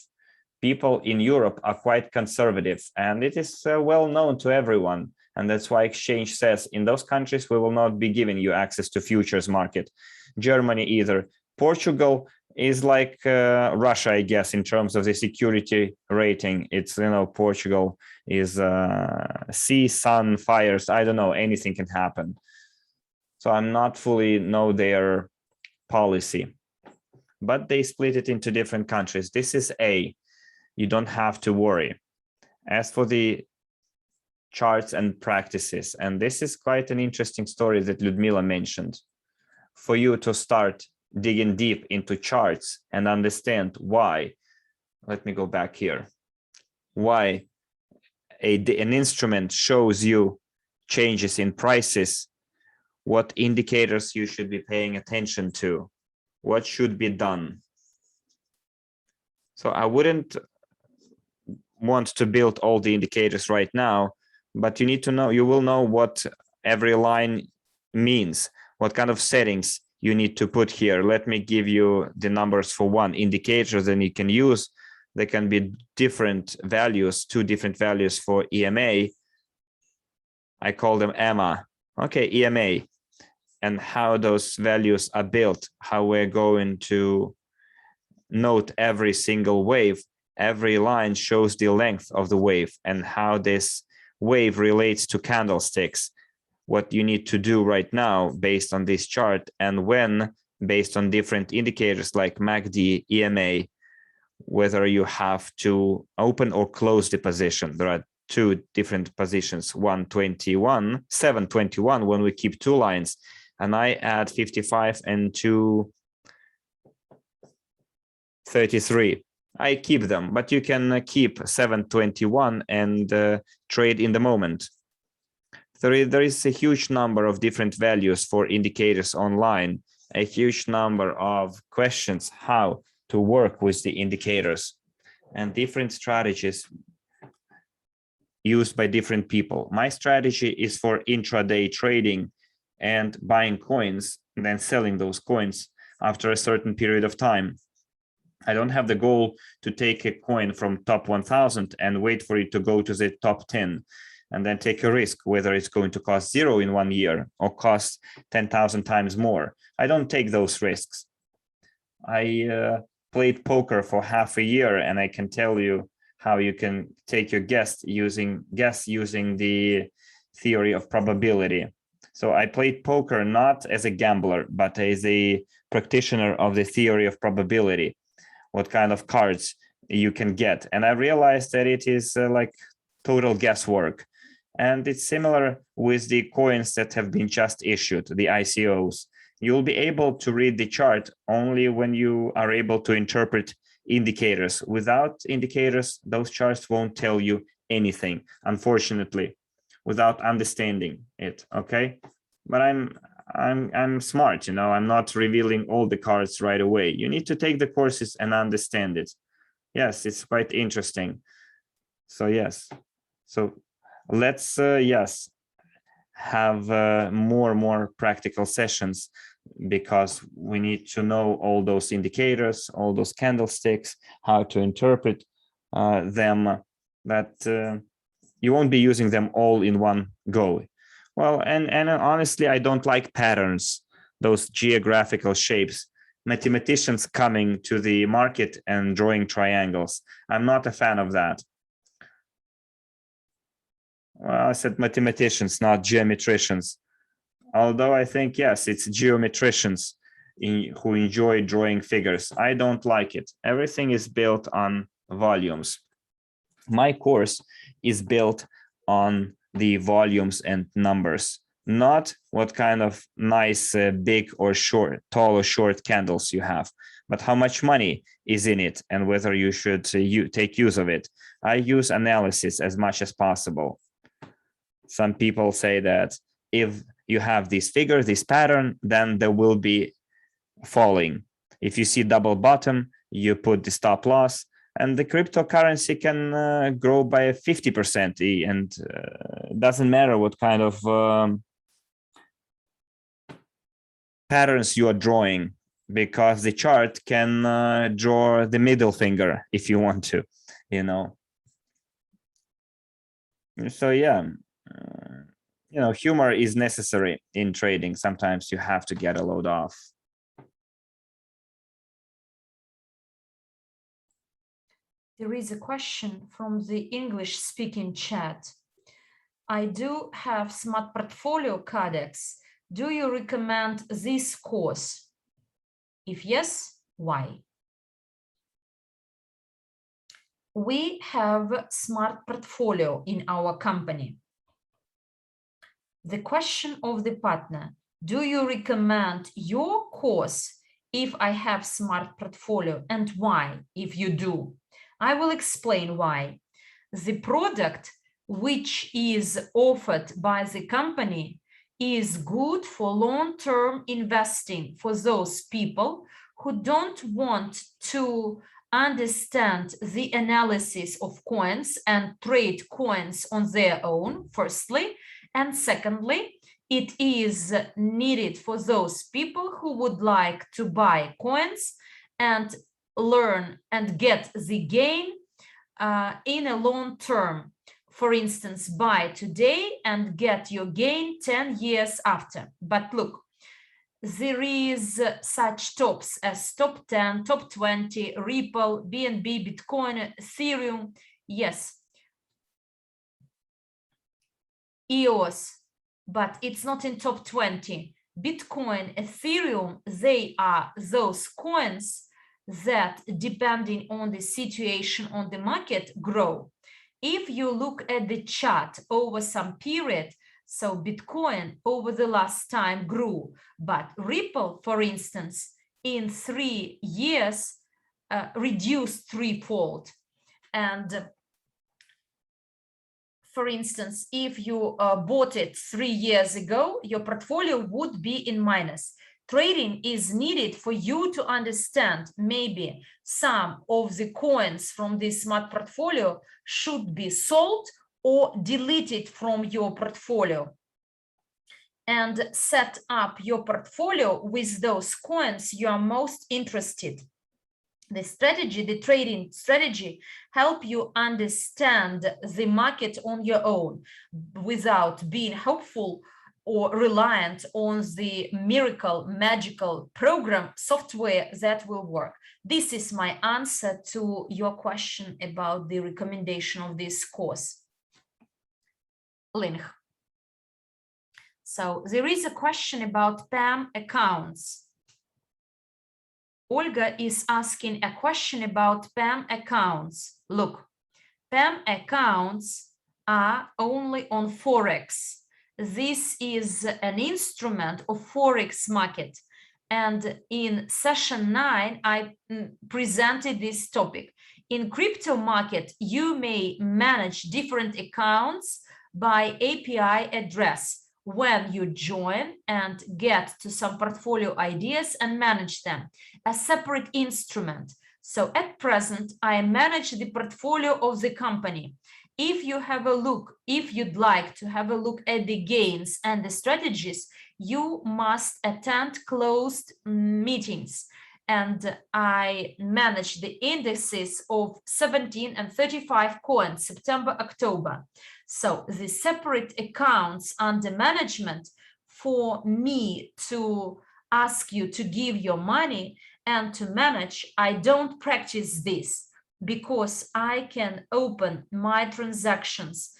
People in Europe are quite conservative, and it is well known to everyone. And that's why exchange says in those countries, we will not be giving you access to futures market. Germany either. Portugal is like Russia, I guess, in terms of the security rating. It's, you know, Portugal is sea, sun, fires. I don't know, anything can happen. So I'm not fully know their policy, but they split it into different countries. This is A. You don't have to worry. As for the charts and practices, and this is quite an interesting story that Ludmila mentioned. For you to start digging deep into charts and understand why, let me go back here, why an instrument shows you changes in prices, what indicators you should be paying attention to, what should be done. So I wouldn't want to build all the indicators right now, but you need to know, you will know what every line means, what kind of settings you need to put here. Let me give you the numbers for one indicator that you can use. There can be different values, 2 different values for EMA. I call them EMA. Okay, EMA, and how those values are built, how we're going to note every single wave. Every line shows the length of the wave and how this wave relates to candlesticks, what you need to do right now based on this chart, and when based on different indicators like MACD, EMA, whether you have to open or close the position. There are 2 different positions, 121, 721 when we keep 2 lines, and I add 55 and 233. I keep them, but you can keep 721 and trade in the moment. There is a huge number of different values for indicators online, a huge number of questions how to work with the indicators, and different strategies used by different people. My strategy is for intraday trading and buying coins and then selling those coins after a certain period of time. I don't have the goal to take a coin from top 1000 and wait for it to go to the top 10 and then take a risk whether it's going to cost 0 in 1 year or cost 10,000 times more. I don't take those risks. I played poker for half a year, and I can tell you how you can take your guess using the theory of probability. So I played poker not as a gambler, but as a practitioner of the theory of probability, what kind of cards you can get. And I realized that it is like total guesswork. And it's similar with the coins that have been just issued, the ICOs. You'll be able to read the chart only when you are able to interpret indicators. Without indicators, those charts won't tell you anything, unfortunately, without understanding it. Okay, but I'm smart, you know. I'm not revealing all the cards right away. You need to take the courses and understand it. Yes, it's quite interesting. So yes, so let's yes have more practical sessions, because we need to know all those indicators, all those candlesticks, how to interpret them, that you won't be using them all in one go. Well, and honestly, I don't like patterns, those geographical shapes, mathematicians coming to the market and drawing triangles. I'm not a fan of that. Well, I said mathematicians, not geometricians. Although I think, yes, it's geometricians who enjoy drawing figures. I don't like it. Everything is built on volumes. My course is built on the volumes and numbers, not what kind of nice big or short, tall or short candles you have, but how much money is in it and whether you should take use of it. I use analysis as much as possible. Some people say that if you have this figure, this pattern, then there will be falling. If you see double bottom, you put the stop loss, and the cryptocurrency can grow by 50%, and doesn't matter what kind of patterns you are drawing, because the chart can draw the middle finger if you want to, you know. So yeah, you know, humor is necessary in trading. Sometimes you have to get a load off. There is a question from the English-speaking chat. I do have Smart Portfolio Codex. Do you recommend this course? If yes, why? We have Smart Portfolio in our company. The question of the partner, do you recommend your course if I have Smart Portfolio, and why if you do? I will explain why. The product which is offered by the company is good for long-term investing for those people who don't want to understand the analysis of coins and trade coins on their own, firstly. And secondly, it is needed for those people who would like to buy coins and learn and get the gain in a long term. For instance, buy today and get your gain 10 years after. But look, there is such tops as top 10, top 20, Ripple, BNB, Bitcoin, Ethereum. Yes. EOS, but it's not in top 20. Bitcoin, Ethereum, they are those coins that, depending on the situation on the market, grow. If you look at the chart over some period, so Bitcoin over the last time grew, but Ripple, for instance, in 3 years reduced threefold. And for instance, if you bought it 3 years ago, your portfolio would be in minus. Trading is needed for you to understand maybe some of the coins from this smart portfolio should be sold or delete it from your portfolio and set up your portfolio with those coins you are most interested. The strategy, the trading strategy, help you understand the market on your own without being hopeful or reliant on the miracle, magical program software that will work. This is my answer to your question about the recommendation of this course. Link. So there is a question about PAM accounts. Olga is asking a question about PAM accounts. Look, PAM accounts are only on Forex. This is an instrument of Forex market. And in session 9, I presented this topic. In crypto market, you may manage different accounts by API address when you join and get to some portfolio ideas and manage them, a separate instrument. So at present, I manage the portfolio of the company. If you have a look, if you'd like to have a look at the gains and the strategies, you must attend closed meetings. And I manage the indices of 17 and 35 coins, September, October. So the separate accounts under management for me to ask you to give your money and to manage, I don't practice this because I can open my transactions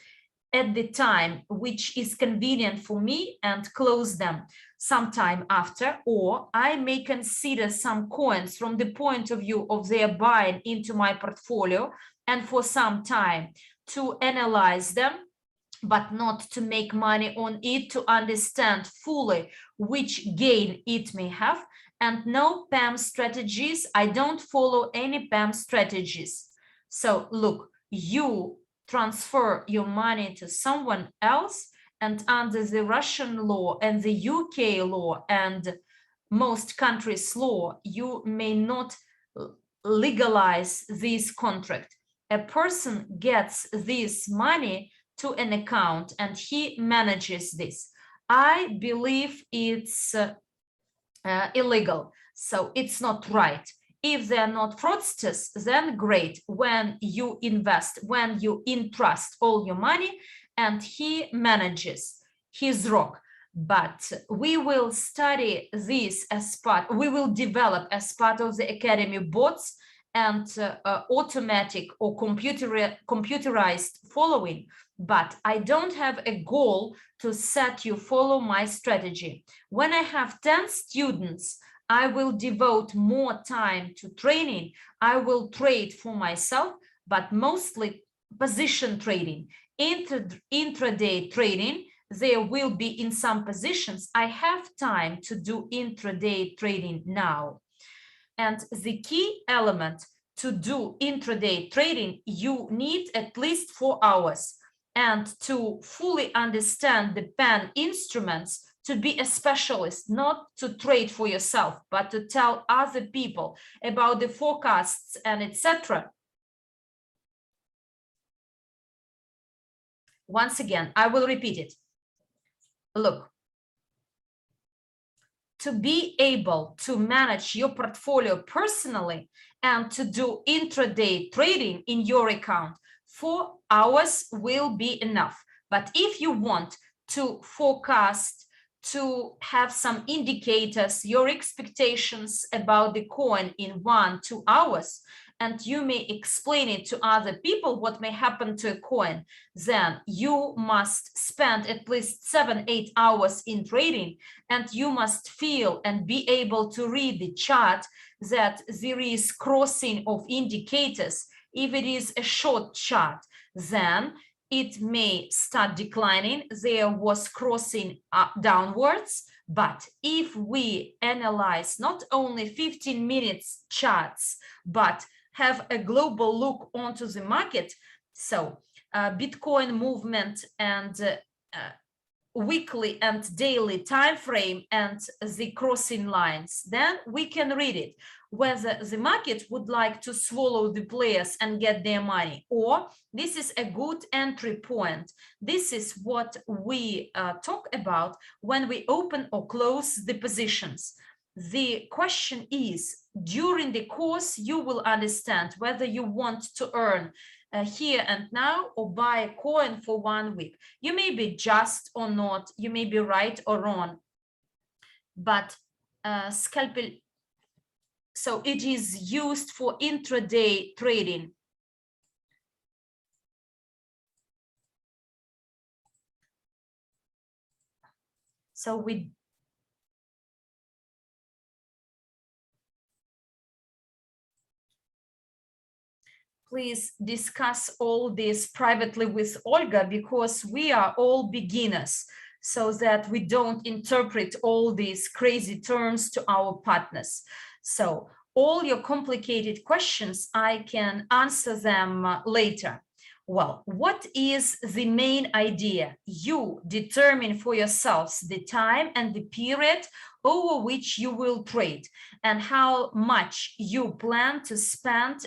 at the time which is convenient for me and close them sometime after, or I may consider some coins from the point of view of their buying into my portfolio and for some time to analyze them, but not to make money on it, to understand fully which gain it may have. And no PAM strategies. I don't follow any PAM strategies. So look, you transfer your money to someone else, and under the Russian law and the UK law and most countries' law, you may not legalize this contract. A person gets this money to an account and he manages this. I believe it's illegal, so it's not right. If they're not fraudsters, then great. When you invest, when you entrust all your money and he manages his rock. But we will study this as part, we will develop as part of the Academy bots and automatic or computerized following. But I don't have a goal to set you follow my strategy. When I have 10 students, I will devote more time to training. I will trade for myself, but mostly position trading. Intraday trading, there will be in some positions. I have time to do intraday trading now. And the key element to do intraday trading, you need at least 4 hours. And to fully understand the PAN instruments, to be a specialist, not to trade for yourself, but to tell other people about the forecasts and etc. Once again, I will repeat it. Look, to be able to manage your portfolio personally and to do intraday trading in your account, 4 hours will be enough. But if you want to forecast, to have some indicators, your expectations about the coin in 1-2 hours, and you may explain it to other people what may happen to a coin, then you must spend at least 7-8 hours in trading, and you must feel and be able to read the chart that there is crossing of indicators. If it is a short chart, then it may start declining. There was crossing downwards. But if we analyze not only 15 minutes charts, but have a global look onto the market, so Bitcoin movement and weekly and daily time frame and the crossing lines, then we can read it. whether the market would like to swallow the players and get their money, or this is a good entry point. This is what we talk about when we open or close the positions. The question is, during the course, you will understand whether you want to earn here and now or buy a coin for 1 week. You may be just or not, you may be right or wrong, but scalpel, so it is used for intraday trading. So we please discuss all this privately with Olga, because we are all beginners, so that we don't interpret all these crazy terms to our partners. So all your complicated questions, I can answer them later. Well, what is the main idea? You determine for yourselves the time and the period over which you will trade, and how much you plan to spend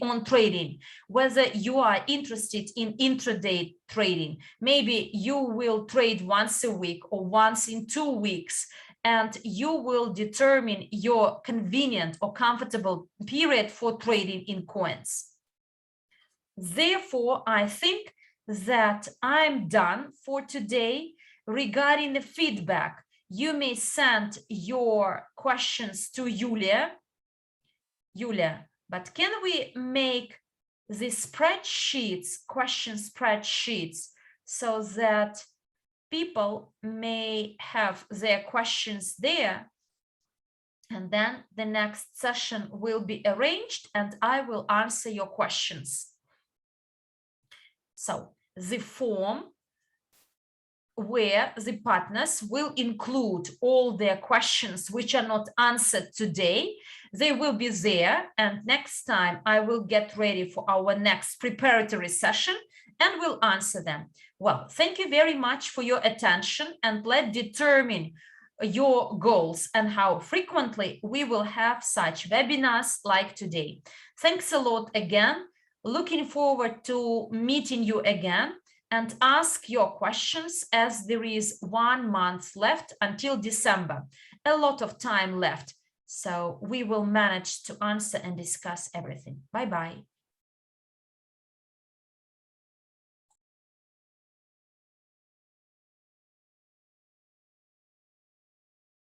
on trading, whether you are interested in intraday trading. Maybe you will trade once a week or once in 2 weeks, and you will determine your convenient or comfortable period for trading in coins. Therefore, I think that I'm done for today. Regarding the feedback, you may send your questions to Yulia. Yulia, but can we make the spreadsheets, question spreadsheets, so that people may have their questions there? And then the next session will be arranged and I will answer your questions. So the form where the partners will include all their questions which are not answered today, they will be there, and next time I will get ready for our next preparatory session and will answer them. Well, thank you very much for your attention, and let's determine your goals and how frequently we will have such webinars like today. Thanks a lot again. Looking forward to meeting you again, and ask your questions, as there is 1 month left until December, a lot of time left. So we will manage to answer and discuss everything. Bye-bye.